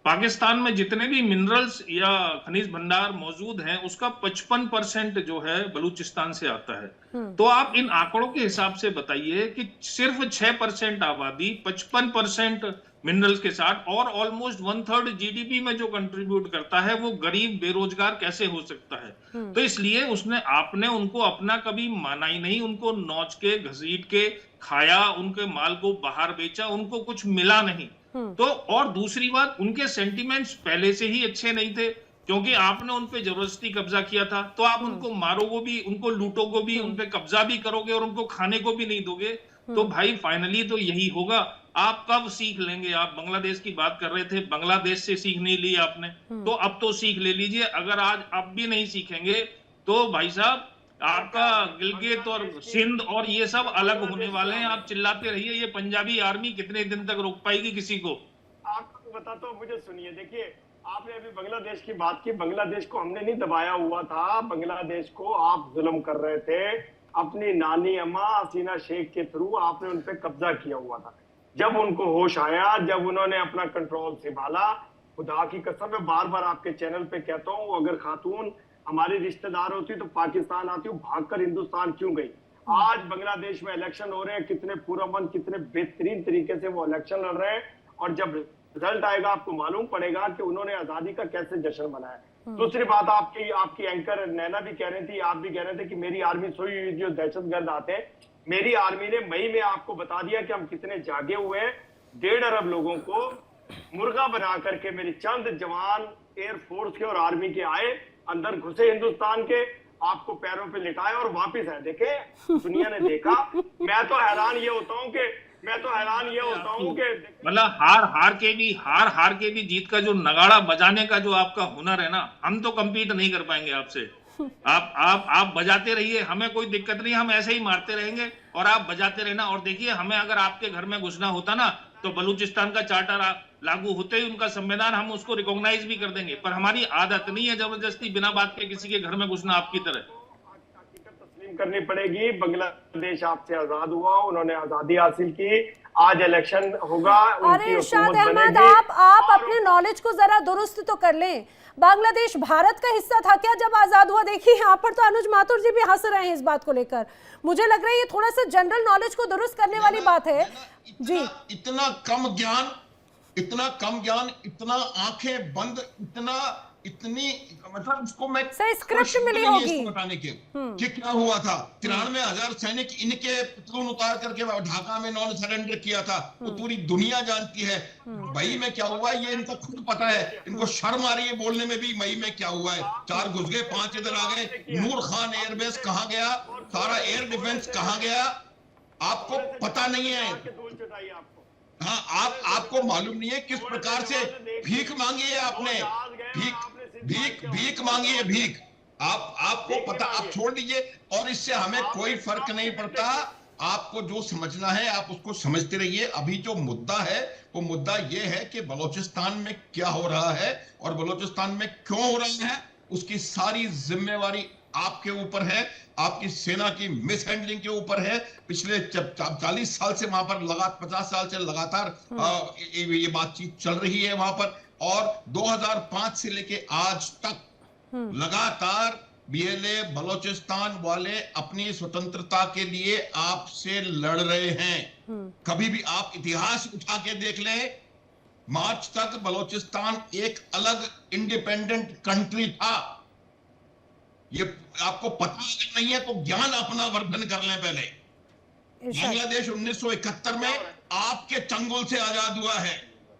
Speaker 6: पाकिस्तान में जितने भी मिनरल्स या खनिज भंडार मौजूद हैं उसका 55% जो है बलूचिस्तान से आता है। तो आप इन आंकड़ों के हिसाब से बताइए कि सिर्फ 6% आबादी 55% मिनरल्स के साथ और ऑलमोस्ट 1/3 जीडीपी में जो कंट्रीब्यूट करता है, वो गरीब बेरोजगार कैसे हो सकता है? तो इसलिए आपने उनको अपना कभी माना ही नहीं, उनको नौच के घसीट के खाया, उनके माल को बाहर बेचा, उनको कुछ मिला नहीं। तो और दूसरी बात, उनके सेंटिमेंट्स पहले से ही अच्छे नहीं थे क्योंकि आपने उन पे जबरदस्ती कब्जा किया था। तो आप उनको मारोगे भी, उनको लूटोगे भी, उन पे कब्जा भी करोगे और उनको खाने को भी नहीं दोगे। तो भाई फाइनली तो यही होगा। आप कब सीख लेंगे? आप बांग्लादेश की बात कर रहे थे, बांग्लादेश से सीख नहीं ली आपने, तो अब तो सीख ले लीजिए। अगर आज अब भी नहीं सीखेंगे तो भाई साहब आपका गिलगित और सिंध और ये सब अलग होने वाले हैं। आप चिल्लाते रहिए, ये पंजाबी आर्मी कितने दिन तक रोक पाएगी किसी को?
Speaker 3: आपको बताता हूँ, मुझे सुनिए। देखिए, आपने अभी बांग्लादेश की बात की, बांग्लादेश को हमने नहीं दबाया हुआ था, बांग्लादेश को आप जुल्म कर रहे थे, अपनी नानी अम्मा हसीना शेख के थ्रू आपने उन पे कब्जा किया हुआ था। जब उनको होश आया, जब उन्होंने अपना कंट्रोल संभाला, खुदा की कसम मैं बार बार आपके चैनल पे कहता हूँ, अगर खातून हमारी रिश्तेदार होती तो पाकिस्तान आती, भागकर हिंदुस्तान क्यों गई? आज बांग्लादेश में इलेक्शन हो रहे हैं, कितने पुरअमन, कितने बेहतरीन तरीके से वो इलेक्शन लड़ रहे हैं, और जब रिजल्ट आएगा आपको मालूम पड़ेगा कि उन्होंने आजादी का कैसे जश्न मनाया। दूसरी बात, आपकी एंकर नैना भी कह रही थी, आप भी कह रहे थे कि मेरी आर्मी सोई हुई, जो दहशतगर्द आते हैं, मेरी आर्मी ने मई में आपको बता दिया कि हम कितने जागे हुए हैं। 1.5 अरब लोगों को मुर्गा बना करके मेरे चंद जवान एयरफोर्स के और आर्मी के आए, अंदर घुसे हिंदुस्तान के, आपको पैरों पे लिटाए और वापिस आए। देखे, दुनिया ने देखा। मैं तो हैरान ये होता हूँ कि
Speaker 6: मतलब हार के भी जीत का जो नगाड़ा बजाने का जो आपका हुनर है ना, हम तो कम्पीट नहीं कर पाएंगे आपसे। आप बजाते रहिए, हमें कोई दिक्कत नहीं, हम ऐसे ही मारते रहेंगे और आप बजाते रहना। और देखिए, हमें अगर आपके घर में घुसना होता ना, तो बलूचिस्तान का चार्टर लागू होते ही उनका संविधान हम उसको रिकॉग्नाइज भी कर देंगे, पर हमारी आदत नहीं है जबरदस्ती बिना बात के किसी के घर में घुसना आपकी तरह।
Speaker 3: तस्लीम करनी पड़ेगी, बांग्लादेश आपसे आजाद हुआ, उन्होंने आजादी हासिल की, आज इलेक्शन होगा,
Speaker 1: अरे इरशाद अहमद, आप अपने नॉलेज को जरा दुरुस्त तो कर लें। बांग्लादेश भारत का हिस्सा था क्या जब आजाद हुआ? देखिए, यहाँ पर तो अनुज माथुर जी भी हंस रहे हैं इस बात को लेकर। मुझे लग रहा है ये थोड़ा सा जनरल नॉलेज को दुरुस्त करने वाली बात है जी।
Speaker 2: इतना कम ज्ञान, इतना आंखें बंद, इतनी मतलब उसको मैं
Speaker 1: सही स्क्रिप्ट मिली होगी
Speaker 2: बताने के कि क्या हुआ था। 93,000 सैनिक इनके पतलून उतार करके ढाका में नॉन सरेंडर किया था, वो पूरी दुनिया जानती है। मई में क्या हुआ ये इनको खुद पता है, इनको शर्म आ रही है बोलने में भी। मई में क्या हुआ है, 4 घुस गए, 5 इधर आ गए। नूर खान एयरबेस कहाँ गया, सारा एयर डिफेंस कहाँ गया, आपको पता नहीं है। हाँ, आपको मालूम नहीं है किस प्रकार से भीख मांगी है आपने, भीख मांगी है, भीख। आपको पता, आप छोड़ दीजिए, और इससे हमें कोई फर्क नहीं पड़ता। आपको जो समझना है आप उसको समझते रहिए। अभी जो मुद्दा है वो मुद्दा ये है कि बलूचिस्तान में क्या हो रहा है और बलूचिस्तान में क्यों हो रहा है, उसकी सारी जिम्मेवारी आपके ऊपर है, आपकी सेना की मिस हैंडलिंग के ऊपर है। पिछले 40 साल से वहां पर 50 साल से लगातार ये बातचीत चल रही है वहां पर, और 2005 से लेके आज तक लगातार बीएलए बलूचिस्तान वाले अपनी स्वतंत्रता के लिए आपसे लड़ रहे हैं। कभी भी आप इतिहास उठा के देख लें, मार्च तक बलूचिस्तान एक अलग इंडिपेंडेंट कंट्री था। ये आपको पता नहीं है तो ज्ञान अपना वर्धन कर लें पहले। बांग्लादेश 1971 में आपके चंगुल से आजाद हुआ है।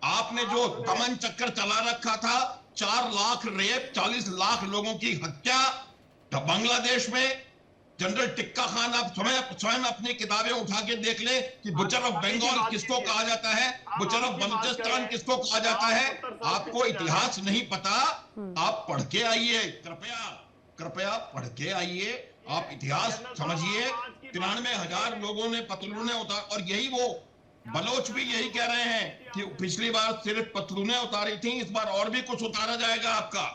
Speaker 2: आपने जो दमन चक्कर चला रखा था, 4 लाख रेप, 40 लाख लोगों की हत्या बांग्लादेश में। जनरल टिक्का खान, आप स्वयं अपनी किताबें उठा के देख ले कि बुचर ऑफ बंगाल किसको कहा जाता है, बुचर ऑफ बलूचिस्तान किसको कहा जाता है। आपको इतिहास नहीं पता, आप पढ़ के आइए, कृपया पढ़ के आइए, आप इतिहास समझिए। 93,000 लोगों ने पतलूने उतार, और यही वो बलोच भी यही कह रहे हैं कि पिछली बार सिर्फ पतलूने उतारी थी, इस बार और भी कुछ उतारा जाएगा आपका।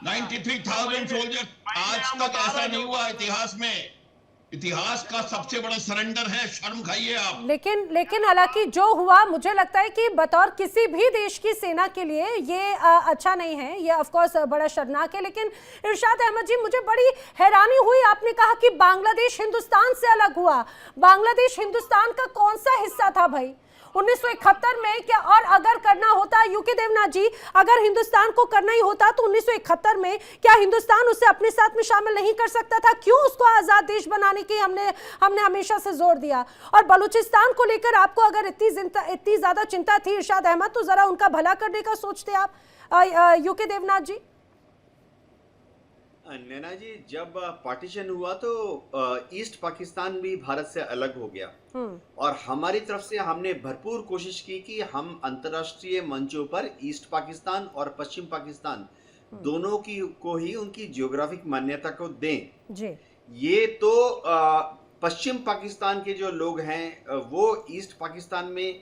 Speaker 2: 93,000 सोल्जर, आज तक ऐसा नहीं हुआ इतिहास में। इतिहास का सबसे बड़ा सरेंडर है, शर्म खाइए आप।
Speaker 1: लेकिन हालांकि जो हुआ, मुझे लगता है कि बतौर किसी भी देश की सेना के लिए ये अच्छा नहीं है, ये ऑफ कोर्स बड़ा शर्मनाक है। लेकिन इरशाद अहमद जी, मुझे बड़ी हैरानी हुई, आपने कहा कि बांग्लादेश हिंदुस्तान से अलग हुआ। बांग्लादेश हिंदुस्तान का कौन सा हिस्सा था भाई 1971 में? क्या और अगर करना होता, यूके देवनाथ जी, अगर हिंदुस्तान को करना ही होता तो 1971 में क्या हिंदुस्तान उसे अपने साथ में शामिल नहीं कर सकता था? क्यों उसको आजाद देश बनाने की हमने हमेशा से जोर दिया? और बलूचिस्तान को लेकर आपको अगर इतनी ज्यादा चिंता थी इरशाद अहमद, तो जरा उनका भला करने का सोचते आप यूके देवनाथ जी।
Speaker 5: नैना जी, जब पार्टीशन हुआ तो ईस्ट पाकिस्तान भी भारत से अलग हो गया, और हमारी तरफ से हमने भरपूर कोशिश की कि हम अंतर्राष्ट्रीय मंचों पर ईस्ट पाकिस्तान और पश्चिम पाकिस्तान दोनों की को ही उनकी जियोग्राफिक मान्यता को दें।
Speaker 1: जी।
Speaker 5: ये तो पश्चिम पाकिस्तान के जो लोग हैं वो ईस्ट पाकिस्तान में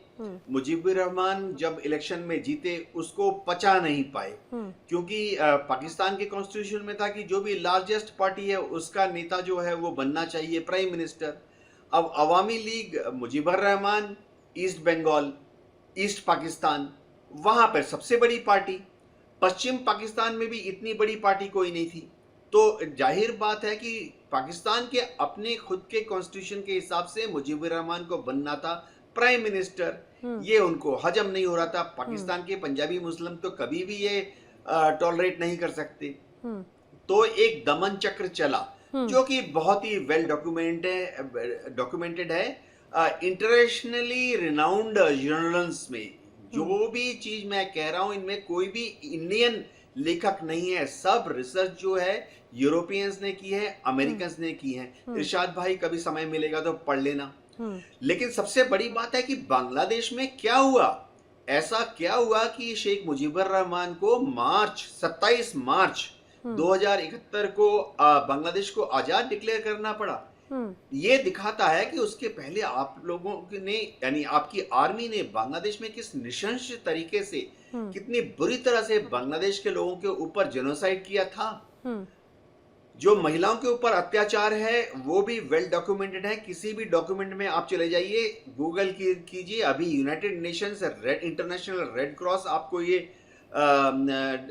Speaker 5: मुजीबुर रहमान जब इलेक्शन में जीते उसको पचा नहीं पाए, क्योंकि पाकिस्तान के कॉन्स्टिट्यूशन में था कि जो भी लार्जेस्ट पार्टी है उसका नेता जो है वो बनना चाहिए प्राइम मिनिस्टर। अब अवामी लीग, मुजीबुर रहमान, ईस्ट बंगाल, ईस्ट पाकिस्तान, वहां पर सबसे बड़ी पार्टी। पश्चिम पाकिस्तान में भी इतनी बड़ी पार्टी कोई नहीं थी, तो जाहिर बात है कि पाकिस्तान के अपने खुद के कॉन्स्टिट्यूशन के हिसाब से मुजीबुर रहमान को बनना था प्राइम मिनिस्टर। ये उनको हजम नहीं हो रहा था। पाकिस्तान के पंजाबी मुस्लिम तो कभी भी ये टॉलरेट नहीं कर सकते। तो एक दमन चक्र चला जो कि बहुत ही वेल डॉक्यूमेंटेड है इंटरनेशनली रिनाउंड जर्नल्स में। जो भी चीज मैं कह रहा हूं इनमें कोई भी इंडियन लेखक नहीं है, सब रिसर्च जो है यूरोपियंस ने की है, अमेरिकन्स ने की है। इरशाद भाई कभी समय मिलेगा तो पढ़ लेना। लेकिन सबसे बड़ी बात है कि बांग्लादेश में क्या हुआ, ऐसा क्या हुआ कि शेख मुजीबुर रहमान को 27 मार्च 2071 को बांग्लादेश को आजाद डिक्लेयर करना पड़ा। ये दिखाता है कि उसके पहले आप लोगों ने यानी आपकी आर्मी ने बांग्लादेश में किस नृशंस तरीके से, कितनी बुरी तरह से बांग्लादेश के लोगों के ऊपर जेनोसाइड किया था। जो महिलाओं के ऊपर अत्याचार है वो भी वेल डॉक्यूमेंटेड है। किसी भी डॉक्यूमेंट में आप चले जाइए, गूगल कीजिए, अभी United Nations international red cross आपको ये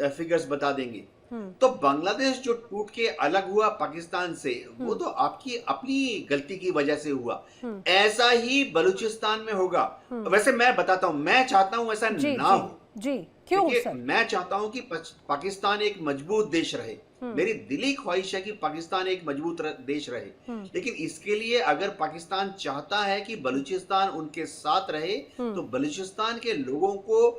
Speaker 5: फिगर्स बता देंगे। तो बांग्लादेश जो टूट के अलग हुआ पाकिस्तान से, वो तो आपकी अपनी गलती की वजह से हुआ। ऐसा ही बलूचिस्तान में होगा। वैसे मैं बताता हूं, मैं चाहता हूं ऐसा ना हो।
Speaker 1: जी, क्यों सर?
Speaker 5: मैं चाहता हूं कि पाकिस्तान एक मजबूत देश रहे। मेरी दिली ख्वाहिश है कि पाकिस्तान एक मजबूत देश रहे। लेकिन इसके लिए अगर पाकिस्तान चाहता है कि बलूचिस्तान उनके साथ रहे, तो बलूचिस्तान के लोगों को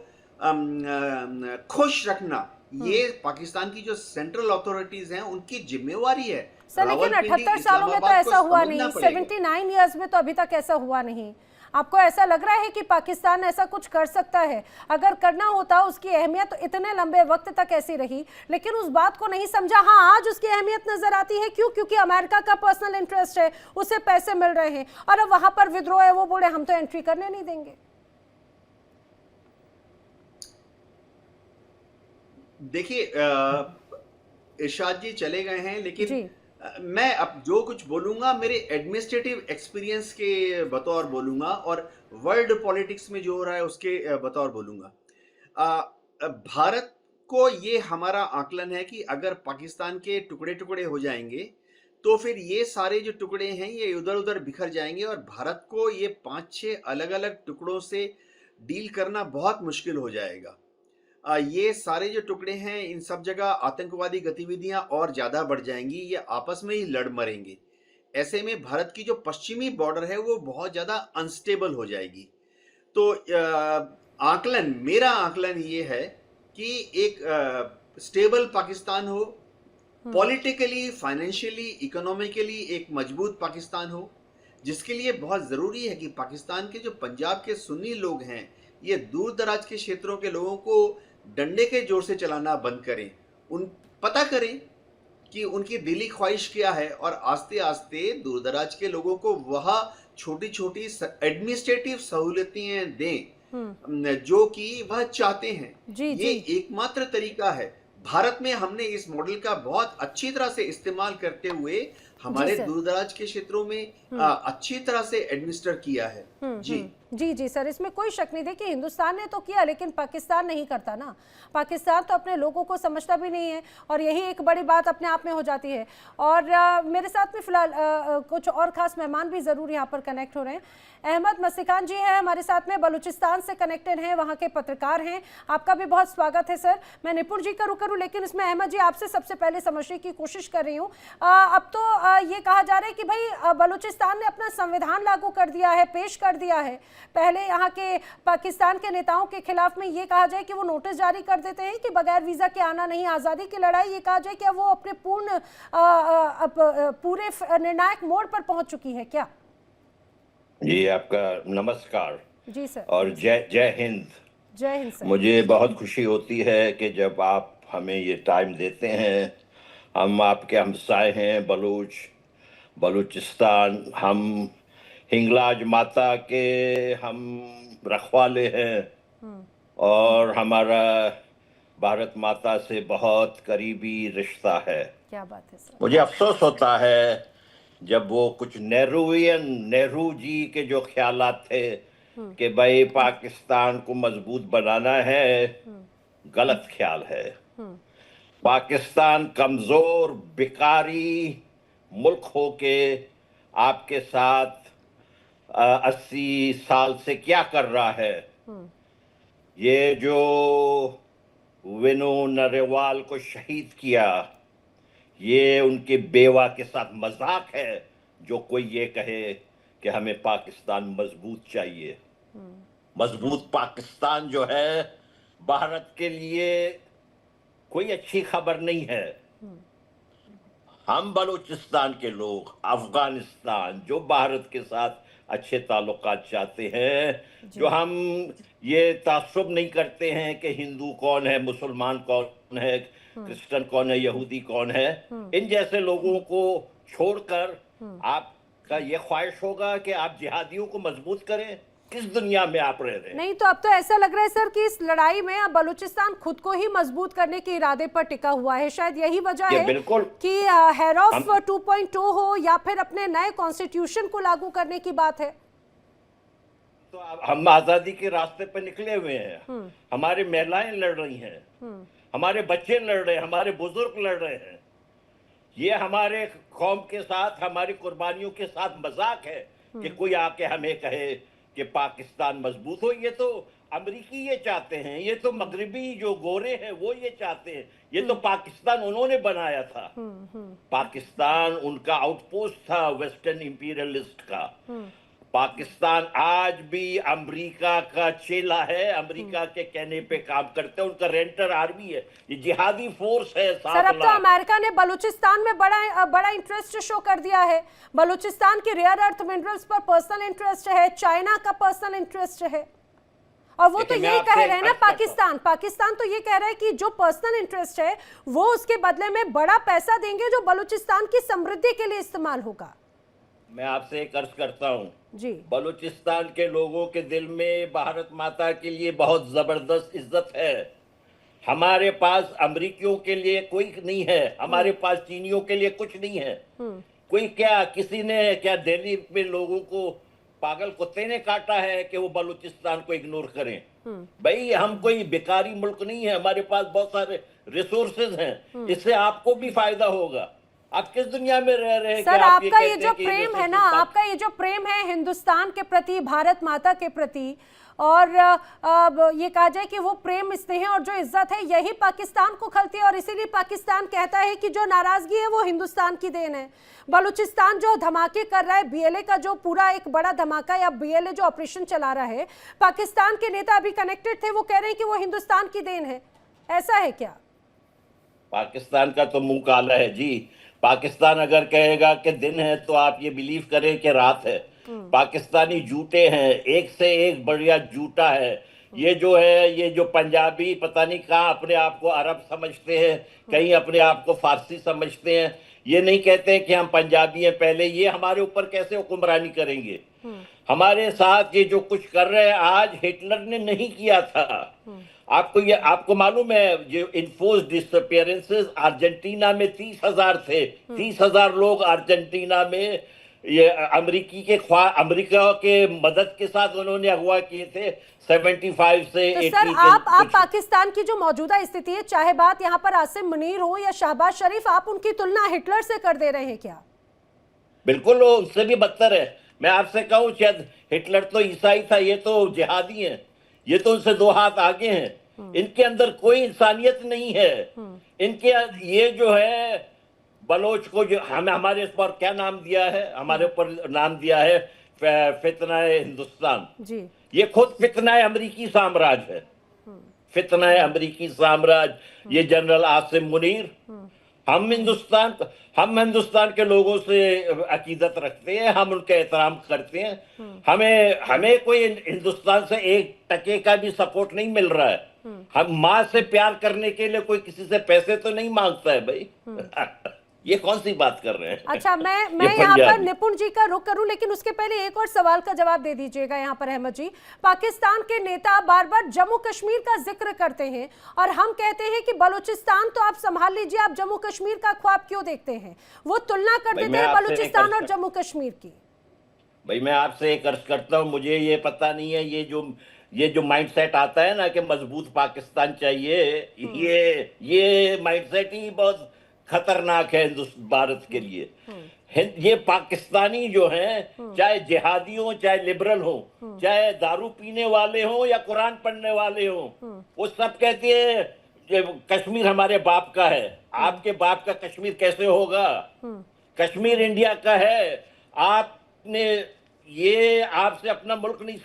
Speaker 5: खुश रखना ये पाकिस्तान की जो सेंट्रल अथॉरिटीज हैं उनकी जिम्मेवारी है।
Speaker 1: सर लेकिन 78 सालों में तो ऐसा हुआ नहीं, 79 इयर्स में तो अभी तक ऐसा हुआ नहीं। आपको ऐसा लग रहा है कि पाकिस्तान ऐसा कुछ कर सकता है? अगर करना होता उसकी अहमियत तो इतने लंबे वक्त तक ऐसी रही, लेकिन उस बात को नहीं समझा। हाँ, आज उसकी अहमियत नजर आती है। क्यों? क्योंकि अमेरिका का पर्सनल इंटरेस्ट है, उसे पैसे मिल रहे हैं, और अब वहां पर विद्रोह है, वो बोले हम तो एंट्री करने नहीं देंगे।
Speaker 5: देखिए इरशाद जी चले गए हैं, लेकिन मैं अब जो कुछ बोलूंगा मेरे एडमिनिस्ट्रेटिव एक्सपीरियंस के बतौर बोलूंगा और वर्ल्ड पॉलिटिक्स में जो हो रहा है उसके बतौर बोलूंगा। भारत को ये हमारा आकलन है कि अगर पाकिस्तान के टुकड़े टुकड़े हो जाएंगे तो फिर ये सारे जो टुकड़े हैं ये उधर उधर बिखर जाएंगे और भारत को ये 5-6 अलग अलग टुकड़ों से डील करना बहुत मुश्किल हो जाएगा। ये सारे जो टुकड़े हैं इन सब जगह आतंकवादी गतिविधियां और ज्यादा बढ़ जाएंगी, ये आपस में ही लड़ मरेंगे। ऐसे में भारत की जो पश्चिमी बॉर्डर है वो बहुत ज्यादा अनस्टेबल हो जाएगी। तो मेरा आकलन ये है कि एक स्टेबल पाकिस्तान हो, पॉलिटिकली, फाइनेंशियली, इकोनॉमिकली एक मजबूत पाकिस्तान हो, जिसके लिए बहुत जरूरी है कि पाकिस्तान के जो पंजाब के सुन्नी लोग हैं ये दूर दराज के क्षेत्रों के लोगों को डंडे के जोर से चलाना बंद करें, पता करें कि उनकी दिली ख्वाहिश क्या है और आस्ते आस्ते दूर दराज के लोगों को वह छोटी छोटी एडमिनिस्ट्रेटिव सहूलियतें दें जो कि वह चाहते हैं। ये एकमात्र तरीका है। भारत में हमने इस मॉडल का बहुत अच्छी तरह से इस्तेमाल करते हुए हमारे दूर दराज के क्षेत्रों में अच्छी तरह से एडमिनिस्टर किया है।
Speaker 1: जी सर, इसमें कोई शक नहीं। देखिए, हिंदुस्तान ने तो किया लेकिन पाकिस्तान नहीं करता ना। पाकिस्तान तो अपने लोगों को समझता भी नहीं है और यही एक बड़ी बात अपने आप में हो जाती है। और मेरे साथ में फिलहाल कुछ और खास मेहमान भी ज़रूर यहाँ पर कनेक्ट हो रहे हैं। अहमद मस्तिकान जी हैं हमारे साथ में, बलूचिस्तान से कनेक्टेड हैं, वहाँ के पत्रकार हैं। आपका भी बहुत स्वागत है सर। मैं निपुण जी का रुक करूँ, लेकिन इसमें अहमद जी आपसे सबसे पहले समझने की कोशिश कर रही हूँ। अब तो ये कहा जा रहा है कि भाई बलूचिस्तान ने अपना संविधान लागू कर दिया है, पेश कर दिया है। पहले यहाँ के पाकिस्तान के नेताओं के खिलाफ में ये कहा जाए कि वो नोटिस जारी कर देते हैं कि बगैर वीजा के आना नहीं, आज़ादी की लड़ाई ये कहा जाए कि वो अपने पूरे निर्णायक मोड़ पर पहुंच चुकी है क्या?
Speaker 7: जी आपका नमस्कार।
Speaker 1: जी सर।
Speaker 7: और जय हिंद।
Speaker 1: जय हिंद सर।
Speaker 7: मुझे बहुत खुशी होती है कि जब आप हमें ये टाइम देते हैं। हम आपके हमसाए हैं बलूच, बलूचिस्तान हम हिंगलाज माता के हम रखवाले हैं और हमारा भारत माता से बहुत करीबी रिश्ता है।
Speaker 1: क्या बात है सर।
Speaker 7: मुझे अफसोस होता है जब वो कुछ नेहरू जी के जो ख्यालात थे कि भाई पाकिस्तान को मजबूत बनाना है, गलत ख्याल है। पाकिस्तान कमजोर बिकारी मुल्क होके आपके साथ 80 साल से क्या कर रहा है। ये जो विनू नरेवाल को शहीद किया, ये उनके बेवा के साथ मजाक है जो कोई ये कहे कि हमें पाकिस्तान मजबूत चाहिए। मजबूत पाकिस्तान जो है भारत के लिए कोई अच्छी खबर नहीं है। हम बलूचिस्तान के लोग अफगानिस्तान जो भारत के साथ अच्छे ताल्लुकात चाहते हैं, जो हम ये तासुब नहीं करते हैं कि हिंदू कौन है, मुसलमान कौन है, क्रिश्चियन कौन है, यहूदी कौन है, इन जैसे लोगों को छोड़कर आपका ये ख्वाहिश होगा कि आप जिहादियों को मजबूत करें। किस दुनिया में आप रह रहे हैं?
Speaker 1: नहीं तो अब तो ऐसा लग रहा है सर कि इस लड़ाई में अब बलूचिस्तान खुद को ही मजबूत करने के इरादे पर टिका हुआ है। शायद यही वजह है
Speaker 7: बिल्कुल
Speaker 1: कि हेरॉफ 2.0 हो या फिर अपने नए कॉन्स्टिट्यूशन को लागू करने की बात है।
Speaker 7: तो हम आजादी के रास्ते पर निकले हुए हैं। हमारी महिलाएं लड़ रही हैं, हमारे बच्चे लड़ रहे हैं, हमारे बुजुर्ग लड़ रहे हैं। ये हमारे कौम के साथ, हमारी कुर्बानियों के साथ मजाक है कि कोई आके हमें कहे कि पाकिस्तान मजबूत हो। ये तो अमरीकी ये चाहते हैं, ये तो मगरबी जो गोरे हैं वो ये चाहते हैं। ये तो पाकिस्तान उन्होंने बनाया था। पाकिस्तान उनका आउटपोस्ट था वेस्टर्न इंपीरियलिस्ट का। पाकिस्तान आज भी अमेरिका का चेला है, अमेरिका के कहने पे काम करते हैं। उनका रेंटर आर्मी है, ये जिहादी फोर्स है।
Speaker 1: सर अब तो अमेरिका ने बलूचिस्तान में बड़ा इंटरेस्ट शो कर दिया है। बलूचिस्तान के रेयर अर्थ मिनरल्स पर पर्सनल इंटरेस्ट है, चाइना का पर्सनल इंटरेस्ट है। और वो तो यही कह रहे हैं ना, पाकिस्तान तो ये कह रहा है कि जो पर्सनल इंटरेस्ट है वो उसके बदले में बड़ा पैसा देंगे जो बलूचिस्तान की समृद्धि के लिए इस्तेमाल होगा।
Speaker 7: मैं आपसे एक अर्ज करता हूँ
Speaker 1: जी,
Speaker 7: बलूचिस्तान के लोगों के दिल में भारत माता के लिए बहुत जबरदस्त इज्जत है। हमारे पास अमरीकियों के लिए कोई नहीं है, हमारे पास चीनियों के लिए कुछ नहीं है। कोई क्या, किसी ने क्या दिल्ली में लोगों को पागल कुत्ते ने काटा है कि वो बलूचिस्तान को इग्नोर करें? भाई हम कोई बेकारी मुल्क नहीं है, हमारे पास बहुत सारे रिसोर्सेज हैं, इससे आपको भी फायदा होगा। आप किस दुनिया में रह रहे हैं?
Speaker 1: सर आपका ये जो प्रेम है ना, आपका ये जो प्रेम है हिंदुस्तान के प्रति, भारत माता के प्रति, और ये कहा जाए कि वो प्रेम स्नेह और जो इज्जत है यही पाकिस्तान को खलती है। और इसीलिए पाकिस्तान कहता है कि जो नाराजगी है वो हिंदुस्तान की देन है। बलूचिस्तान जो धमाके कर रहा है, बीएलए का जो पूरा एक बड़ा धमाका या बीएलए जो ऑपरेशन चला रहा है, पाकिस्तान के नेता अभी कनेक्टेड थे, वो कह रहे हैं कि वो हिंदुस्तान की देन है। ऐसा है क्या?
Speaker 7: पाकिस्तान का तो मुंह काला है जी। पाकिस्तान अगर कहेगा कि दिन है तो आप ये बिलीव करें कि रात है। पाकिस्तानी झूठे हैं, एक से एक बढ़िया झूठा है। ये जो है, ये जो पंजाबी पता नहीं कहाँ अपने आप को अरब समझते हैं, कहीं अपने आप को फारसी समझते हैं। ये नहीं कहते कि हम पंजाबी हैं पहले, ये हमारे ऊपर कैसे हुक्मरानी करेंगे? हमारे साथ ये जो कुछ कर रहे हैं आज हिटलर ने नहीं किया था। आपको मालूम है जो इन्फोर्स्ड डिसअपीयरेंसेस अर्जेंटीना में 30,000 थे। 30,000 लोग अर्जेंटीना में ये अमेरिका के मदद के साथ उन्होंने अगवा किए थे 75 से 80
Speaker 1: सर आप पाकिस्तान की जो मौजूदा स्थिति है, चाहे बात यहाँ पर आसिम मुनीर हो या शहबाज शरीफ, आप उनकी तुलना हिटलर से कर दे रहे हैं क्या?
Speaker 7: बिल्कुल, वो उससे भी बदतर है। मैं आपसे कहूँ शायद हिटलर तो ईसाई था, ये तो जिहादी हैं, ये तो उनसे 2 हाथ आगे हैं। इनके अंदर कोई इंसानियत नहीं है। इनके ये जो है बलोच को जो हमारे इस पर क्या नाम दिया है, हमारे ऊपर नाम दिया है फितना-ए हिंदुस्तान जी। ये खुद फितना-ए अमरीकी साम्राज्य है, फितना-ए अमरीकी साम्राज्य। ये जनरल आसिम मुनीर, हम हिंदुस्तान के लोगों से अकीदत रखते हैं, हम उनका एहतराम करते हैं। हमें कोई हिंदुस्तान से 1 टके का भी सपोर्ट नहीं मिल रहा है। हम माँ से प्यार करने के लिए कोई किसी से पैसे तो नहीं मांगता है भाई। ये कौन सी बात कर रहे हैं?
Speaker 1: अच्छा, मैं
Speaker 7: ये
Speaker 1: यहाँ पर
Speaker 7: पंजाबी।
Speaker 1: निपुण जी का रुख करूं, लेकिन उसके पहले एक और सवाल का जवाब दे दीजिएगा यहाँ पर अहमद जी। पाकिस्तान के नेता बार बार जम्मू कश्मीर का जिक्र करते हैं और हम कहते हैं कि बलूचिस्तान तो आप संभाल लीजिए, आप जम्मू कश्मीर का ख्वाब क्यों देखते हैं? वो तुलना कर
Speaker 7: भाई,
Speaker 1: देते
Speaker 7: मैं
Speaker 1: हैं
Speaker 7: आपसे
Speaker 1: बलूचिस्तान
Speaker 7: एक
Speaker 1: और
Speaker 7: अर्ज
Speaker 1: जम्मू कश्मीर की।
Speaker 7: भाई मैं आपसे एक अर्ज करता हूँ, मुझे ये पता नहीं है ये जो माइंडसेट आता है ना कि मजबूत पाकिस्तान चाहिए, ये माइंडसेट ही बहुत खतरनाक है हिंदुस्तान भारत के लिए। ये पाकिस्तानी जो हैं, चाहे जिहादी हो, चाहे लिबरल हो, चाहे दारू पीने वाले हो या कुरान पढ़ने वाले हो, वो सब कहते हैं कि कश्मीर हमारे बाप का है। आपके बाप का कश्मीर कैसे होगा? कश्मीर इंडिया का है। आपने ये आपसे अपना मुल्क नहीं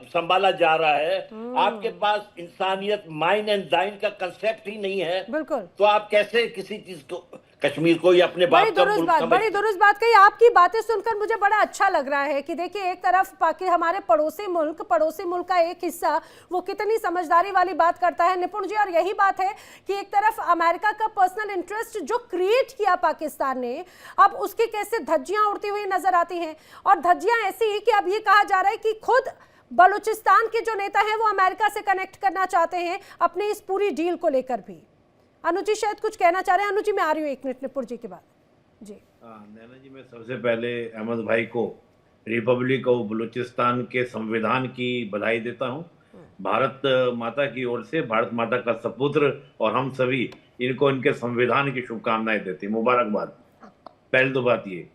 Speaker 7: संभाला जा रहा है। आपके पास इंसानियत, माइन एंड दाइन का कंसेप्ट ही नहीं है।
Speaker 1: बिल्कुल।
Speaker 7: तो आप कैसे किसी चीज को, कश्मीर को ही अपने बाप का मुल्क
Speaker 1: बड़ी दुरुस्त बात कही। आपकी बातें सुनकर मुझे बड़ा अच्छा लग रहा है कि देखिए, एक तरफ हमारे पड़ोसी मुल्क का एक हिस्सा वो कितनी समझदारी वाली बात करता है निपुण जी, और यही बात है कि एक तरफ अमेरिका का पर्सनल इंटरेस्ट जो क्रिएट किया पाकिस्तान ने, अब उसकी कैसे धज्जियां उड़ती हुई नजर आती हैं। और धज्जियां ऐसी कि अब ये कहा जा रहा है कि खुद बलूचिस्तान के जो नेता हैं वो अमेरिका से कनेक्ट करना चाहते हैं अपनी इस पूरी डील को लेकर भी। अनुजी शायद कुछ कहना चाह रहे हैं। अनुजी, मैं आ रही हूँ 1 मिनट निपुण जी के बाद जी।
Speaker 4: नैना जी, मैं सबसे पहले अहमद भाई को, रिपब्लिक ऑफ बलूचिस्तान के संविधान की बधाई देता हूँ। भारत माता की ओर से, भारत माता का सपुत्र और हम सभी इनको इनके संविधान की शुभकामनाएं देते हैं। मुबारकबाद। पहले तो बात ये,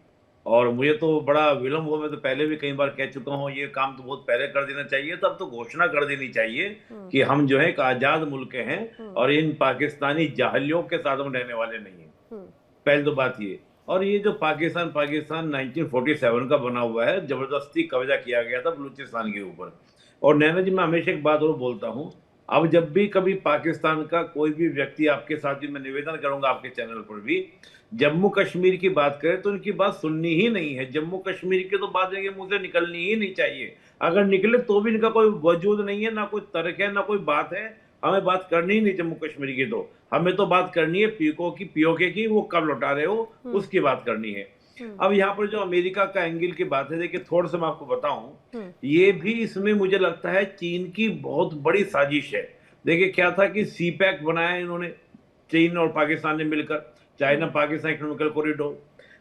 Speaker 4: और मुझे तो बड़ा विलम्ब हुआ, मैं तो पहले भी कई बार कह चुका हूँ, ये काम तो बहुत पहले कर देना चाहिए। तब तो घोषणा कर देनी चाहिए कि हम जो है एक आजाद मुल्क हैं और इन पाकिस्तानी जाहलियों के साथ हम रहने वाले नहीं हैं। पहले तो बात ये। और ये जो पाकिस्तान 1947 का बना हुआ है, जबरदस्ती कब्जा किया गया था बलूचिस्तान के ऊपर। और नैना जी, मैं हमेशा एक बात और बोलता हूँ, अब जब भी कभी पाकिस्तान का कोई भी व्यक्ति आपके साथ भी, मैं निवेदन करूंगा आपके चैनल पर भी, जम्मू कश्मीर की बात करें तो इनकी बात सुननी ही नहीं है। जम्मू कश्मीर की तो बात इनके मुंह से निकलनी ही नहीं चाहिए। अगर निकले तो भी इनका कोई वजूद नहीं है, ना कोई तर्क है, ना कोई बात है। हमें बात करनी ही नहीं जम्मू कश्मीर की। तो हमें तो बात करनी है पीओके की, वो कब लौटा रहे हो उसकी बात करनी है। अब यहाँ पर जो अमेरिका का एंगल की बात है, देखिए थोड़ा सा मैं आपको बताऊं, ये भी इसमें मुझे लगता है चीन की बहुत बड़ी साजिश है। देखिए क्या था कि सीपैक बनाया इन्होंने, चीन और पाकिस्तान ने मिलकर, चाइना पाकिस्तान इकोनॉमिकल कॉरिडोर।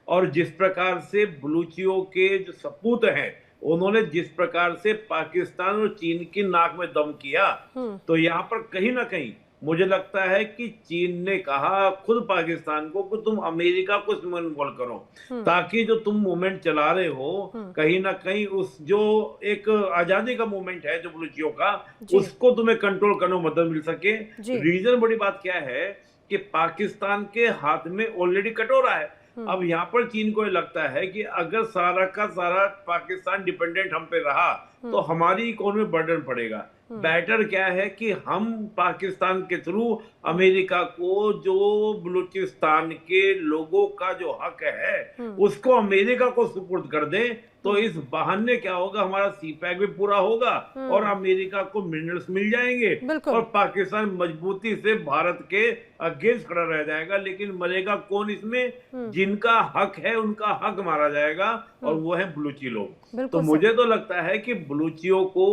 Speaker 4: और जिस प्रकार से बलूचियों के जो सपूत हैं, उन्होंने जिस प्रकार से पाकिस्तान और चीन की नाक में दम किया, तो यहाँ पर कहीं ना कहीं मुझे लगता है कि चीन ने कहा खुद पाकिस्तान को कि तुम अमेरिका को इसमें इन्वॉल्व करो, ताकि जो तुम मूवमेंट चला रहे हो कहीं ना कहीं उस जो एक आजादी का मूवमेंट है जो बलूचियों का, उसको तुम्हें कंट्रोल करने में मदद मिल सके। रीजन बड़ी बात क्या है कि पाकिस्तान के हाथ में ऑलरेडी कटोरा है। अब यहाँ पर चीन को लगता है कि अगर सारा का सारा पाकिस्तान डिपेंडेंट हम पे रहा तो हमारी इकोनॉमी बर्डन पड़ेगा। बेटर क्या है कि हम पाकिस्तान के थ्रू अमेरिका को जो बलूचिस्तान के लोगों का जो हक है उसको अमेरिका को सुपुर्द कर दें, तो इस बहाने क्या होगा, हमारा सीपैक भी पूरा होगा और अमेरिका को मिनरल्स मिल जाएंगे और पाकिस्तान मजबूती से भारत के अगेंस्ट खड़ा रह जाएगा। लेकिन मरेगा कौन इसमें? जिनका हक है उनका हक मारा जाएगा, और वो है बलूची लोग। तो मुझे तो लगता है कि बलूचियों को,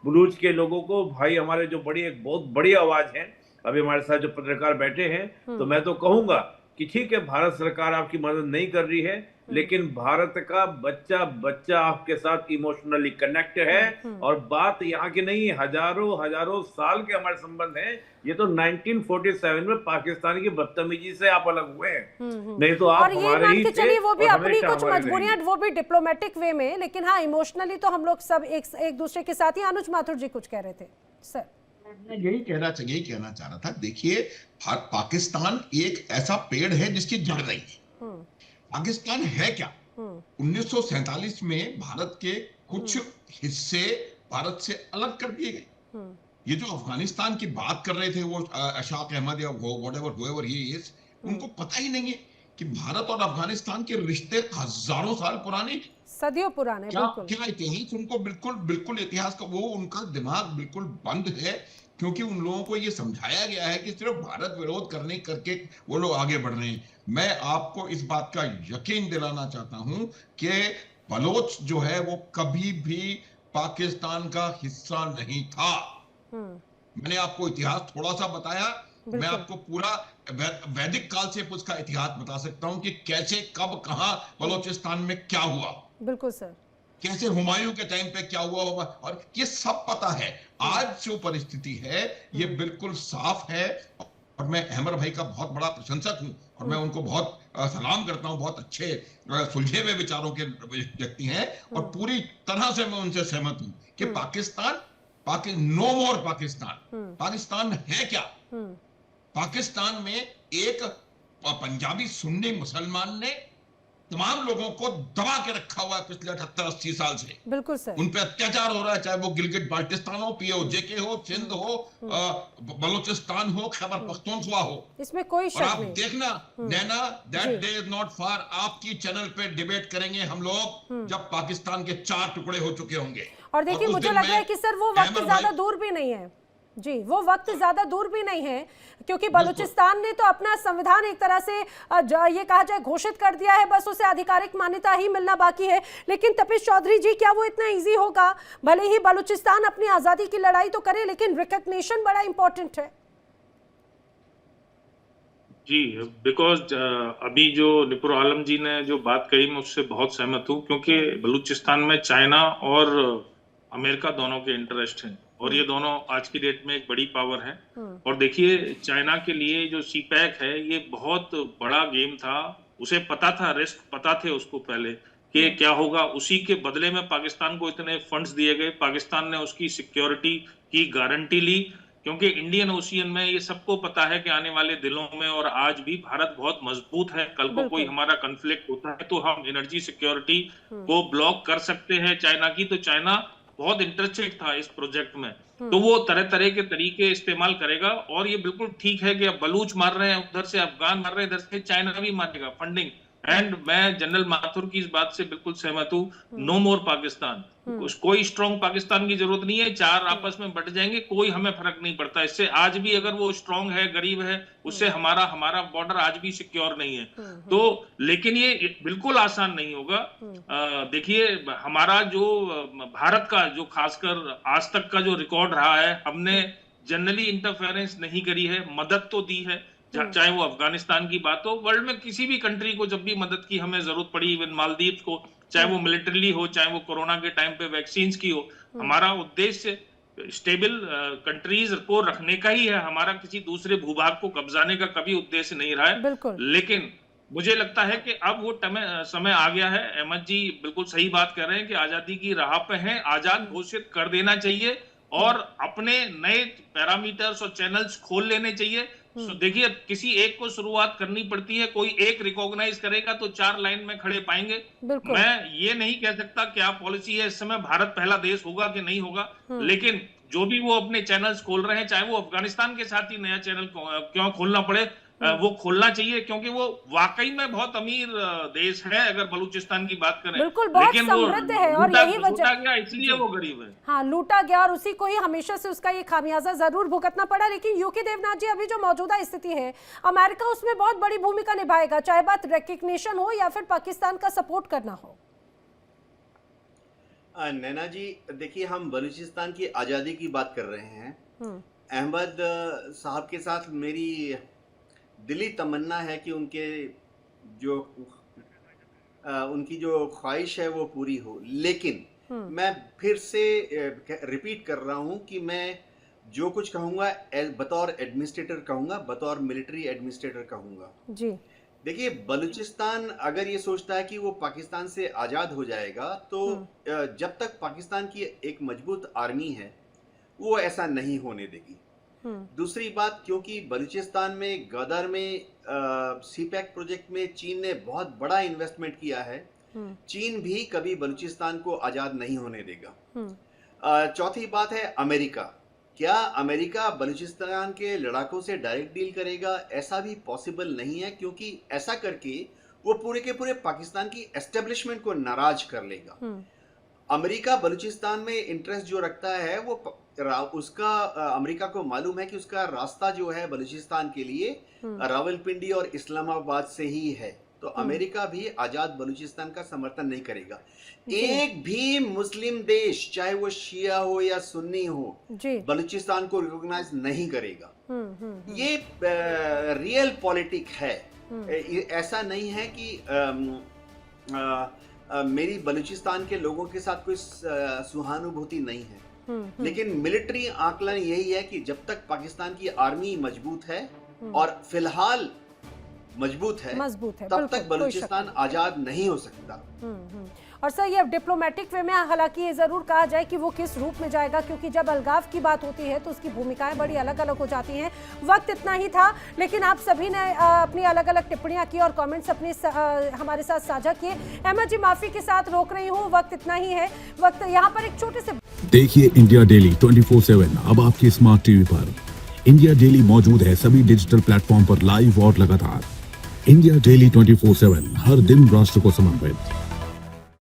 Speaker 4: बलूच के लोगों को, भाई हमारे जो एक बहुत बड़ी आवाज है, अभी हमारे साथ जो पत्रकार बैठे हैं, तो मैं तो कहूंगा कि ठीक है भारत सरकार आपकी मदद नहीं कर रही है, लेकिन भारत का बच्चा आपके साथ इमोशनली कनेक्ट है। और बात यहाँ की नहीं, हजारों साल के हमारे संबंध हैं। ये तो 1947 में पाकिस्तान की बदतमीजी से आप अलग हुए हैं, नहीं तो आप हमारे ही थे।
Speaker 1: वो भी अपनी कुछ मजबूरियां, वो भी डिप्लोमेटिक वे में, लेकिन हाँ इमोशनली तो हम लोग सब एक दूसरे के साथ ही। अनुज माथुर जी कुछ कह रहे थे सर।
Speaker 2: मैं यही कहना चाह रहा था। देखिए, पाकिस्तान एक ऐसा पेड़ है जिसकी जड़ नहीं है। पाकिस्तान है क्या? 1947 में भारत के कुछ हिस्से भारत से अलग कर दिए गए। ये जो अफगानिस्तान की बात कर रहे थे वो अशाक अहमद या व्हाटएवर ही इज, उनको पता ही नहीं है कि भारत और अफगानिस्तान के रिश्ते हजारों साल पुराने,
Speaker 1: सदियों पुराने,
Speaker 2: क्या
Speaker 1: बिल्कुल।
Speaker 2: क्या इतिहास उनको बिल्कुल बिल्कुल इतिहास का वो उनका दिमाग बिल्कुल बंद है, क्योंकि उन लोगों को ये समझाया गया है कि सिर्फ भारत विरोध करने करके वो लोग आगे बढ़ रहे हैं। मैं आपको इस बात का यकीन दिलाना चाहता हूं कि बलोच जो है वो कभी भी पाकिस्तान का हिस्सा नहीं था। मैंने आपको इतिहास थोड़ा सा बताया, मैं
Speaker 1: बिल्कुल।
Speaker 2: आपको पूरा वैदिक काल से उसका इतिहास बता सकता हूं कि कैसे कब कहां बलोचिस्तान में क्या हुआ,
Speaker 1: बिल्कुल सर।
Speaker 2: कैसे हुमायूं के टाइम पे क्या हुआ होगा, और ये सब पता है। आज जो परिस्थिति है ये बिल्कुल साफ है, और मैं अहमद भाई का बहुत बड़ा प्रशंसक हूं, और मैं उनको बहुत सलाम करता हूं। बहुत अच्छे सुलझे हुए विचारों के व्यक्ति हैं, और पूरी तरह से मैं उनसे सहमत हूं कि पाकिस्तान नो मोर पाकिस्तान। पाकिस्तान है क्या? पाकिस्तान में एक पंजाबी सुन्नी मुसलमान ने तमाम लोगों को दबा के रखा हुआ है पिछले 78-80 साल से।
Speaker 1: बिल्कुल सर।
Speaker 2: उन पे अत्याचार हो रहा है, चाहे वो गिलगिट बाल्टिस्तान हो, पीओजे हो, सिंध हो, बलूचिस्तान हो, खैबर पख्तूनख्वा हो।
Speaker 1: इसमें कोई
Speaker 2: और
Speaker 1: शक
Speaker 2: आप
Speaker 1: नहीं।
Speaker 2: देखना Naina, that day is not far, आपकी चैनल पे डिबेट करेंगे हम लोग जब पाकिस्तान के 4 टुकड़े हो चुके होंगे।
Speaker 1: और देखिए
Speaker 2: उस
Speaker 1: मुझे
Speaker 2: दिन
Speaker 1: लग रहा है
Speaker 2: मैं
Speaker 1: कि सर वो वक्त
Speaker 2: अहमद
Speaker 1: ज्यादा
Speaker 2: भाई-
Speaker 1: दूर भी नहीं है। जी, वो वक्त ज्यादा दूर भी नहीं है, क्योंकि बलूचिस्तान ने तो अपना संविधान एक तरह से ये कहा जाए घोषित कर दिया है, बस उसे आधिकारिक मान्यता ही मिलना बाकी है। लेकिन तपीश चौधरी जी, क्या वो इतना इजी होगा? भले ही बलूचिस्तान अपनी आजादी की लड़ाई तो करे, लेकिन रिकॉग्निशन बड़ा इंपॉर्टेंट है।
Speaker 6: जी, बिकॉज अभी जो निपुर आलम जी ने जो बात कही, मैं उससे बहुत सहमत हूँ, क्योंकि बलूचिस्तान में चाइना और अमेरिका दोनों के इंटरेस्ट हैं, और ये दोनों आज की डेट में एक बड़ी पावर है। और देखिए, चाइना के लिए जो सीपैक है ये बहुत बड़ा गेम था, उसे पता था, रिस्क पता थे उसको पहले कि क्या होगा। उसी के बदले में पाकिस्तान को इतने फंड्स दिए गए, पाकिस्तान ने उसकी सिक्योरिटी की गारंटी ली, क्योंकि इंडियन ओशियन में ये सबको पता है कि आने वाले दिनों में और आज भी भारत बहुत मजबूत है। कल को कोई हमारा कन्फ्लिक्ट होता है तो हम एनर्जी सिक्योरिटी को ब्लॉक कर सकते हैं चाइना की। तो चाइना बहुत इंटरेस्टेड था इस प्रोजेक्ट में, तो वो तरह तरह के तरीके इस्तेमाल करेगा। और ये बिल्कुल ठीक है कि अब बलूच मार रहे हैं, उधर से अफगान मार रहे हैं, इधर से चाइना भी मारेगा फंडिंग। एंड मैं जनरल माथुर की इस बात से बिल्कुल सहमत हूँ, नो मोर पाकिस्तान। कोई स्ट्रॉन्ग पाकिस्तान की जरूरत नहीं है, 4 आपस में बट जाएंगे, कोई हमें फर्क नहीं पड़ता इससे। आज भी अगर वो स्ट्रॉन्ग है, गरीब है, उससे हमारा बॉर्डर आज भी सिक्योर नहीं है। तो लेकिन ये बिल्कुल आसान नहीं होगा। देखिए, हमारा जो भारत का जो खासकर आज तक का जो रिकॉर्ड रहा है, हमने जनरली इंटरफेरेंस नहीं करी है, मदद तो दी है, चाहे वो अफगानिस्तान की बात हो, वर्ल्ड में किसी भी कंट्री को जब भी मदद की हमें जरूरत पड़ी, इवन मालदीव को, चाहे वो मिलिट्रीली हो, चाहे वो कोरोना के टाइम पे वैक्सीन की हो, हमारा उद्देश्य स्टेबल कंट्रीज को रखने का ही है, हमारा किसी दूसरे भूभाग को कब्जाने का कभी उद्देश्य नहीं रहा है। लेकिन मुझे लगता है कि अब वो समय आ गया है। अहमद जी बिल्कुल सही बात कर रहे हैं कि आजादी की राह पे हैं, आजाद घोषित कर देना चाहिए और अपने नए पैरामीटर्स और चैनल्स खोल लेने चाहिए। देखिए, किसी एक को शुरुआत करनी पड़ती है, कोई एक रिकॉग्नाइज करेगा तो 4 लाइन में खड़े पाएंगे। मैं ये नहीं कह सकता क्या पॉलिसी है इस समय, भारत पहला देश होगा कि नहीं होगा, लेकिन जो भी वो अपने चैनल्स खोल रहे हैं, चाहे वो अफगानिस्तान के साथ ही नया चैनल क्यों खोलना पड़े, वो खोलना चाहिए, क्योंकि वो वाकई में बहुत अमीर देश है अगर बलूचिस्तान की बात करें।
Speaker 1: बिल्कुल, बहुत समृद्ध है, और यही वजह
Speaker 6: गया इसलिए वो गरीब है।
Speaker 1: हाँ, लूटा गया, और उसी को ही हमेशा से उसका ये खामियाजा जरूर भुगतना पड़ा। लेकिन यूके देवनाथ जी, अभी जो मौजूदा स्थिति है, अमेरिका उसमें बहुत बड़ी भूमिका निभाएगा, चाहे बात रिकग्निशन हो या फिर पाकिस्तान का सपोर्ट करना हो।
Speaker 5: नैना जी, देखिए, हम बलूचिस्तान की आजादी की बात कर रहे हैं। अहमद साहब के साथ मेरी दिली तमन्ना है कि उनकी जो ख्वाहिश है वो पूरी हो, लेकिन मैं फिर से रिपीट कर रहा हूं कि मैं जो कुछ कहूंगा बतौर एडमिनिस्ट्रेटर कहूंगा, बतौर मिलिट्री एडमिनिस्ट्रेटर कहूंगा जी। देखिए, बलूचिस्तान अगर ये सोचता है कि वो पाकिस्तान से आजाद हो जाएगा, तो जब तक पाकिस्तान की एक मजबूत आर्मी है वो ऐसा नहीं होने देगी। दूसरी बात, क्योंकि बलूचिस्तान में गदर में सीपैक प्रोजेक्ट में चीन ने बहुत बड़ा इन्वेस्टमेंट किया है, चीन भी कभी बलूचिस्तान को आजाद नहीं होने देगा। चौथी बात है अमेरिका। क्या अमेरिका बलूचिस्तान के लड़ाकों से डायरेक्ट डील करेगा? ऐसा भी पॉसिबल नहीं है, क्योंकि ऐसा करके वो पूरे के पूरे पाकिस्तान की एस्टेब्लिशमेंट को नाराज कर लेगा। अमेरिका बलूचिस्तान में इंटरेस्ट जो रखता है वो उसका अमेरिका को मालूम है कि उसका रास्ता जो है बलूचिस्तान के लिए रावलपिंडी और इस्लामाबाद से ही है, तो अमेरिका भी आजाद बलूचिस्तान का समर्थन नहीं करेगा। एक भी मुस्लिम देश, चाहे वो शिया हो या सुन्नी हो, बलूचिस्तान को रिकॉग्नाइज नहीं करेगा। ये रियल पॉलिटिक है। ऐसा नहीं है कि मेरी बलूचिस्तान के लोगों के साथ कोई सहानुभूति नहीं है, लेकिन मिलिट्री आकलन यही है कि जब तक पाकिस्तान की आर्मी मजबूत है, और फिलहाल मजबूत है तब तक बलूचिस्तान आजाद नहीं हो सकता।
Speaker 1: और सर, ये डिप्लोमेटिक वे में हालांकि ये जरूर कहा जाए कि वो किस रूप में जाएगा, क्योंकि जब अलगाव की बात होती है तो उसकी भूमिकाएं बड़ी अलग अलग हो जाती हैं। वक्त इतना ही था, लेकिन आप सभी ने अपनी अलग अलग टिप्पणियां की और कमेंट्स अपने हमारे साथ साझा किए। अहमद जी, माफी के साथ रोक रही हूँ, वक्त इतना ही है। वक्त यहाँ पर एक छोटे से
Speaker 8: देखिए इंडिया डेली 24/7 अब आपके स्मार्ट टीवी पर। इंडिया डेली मौजूद है सभी डिजिटल प्लेटफॉर्म पर लाइव और लगातार। इंडिया डेली 24/7 हर दिन राष्ट्र को समर्पित।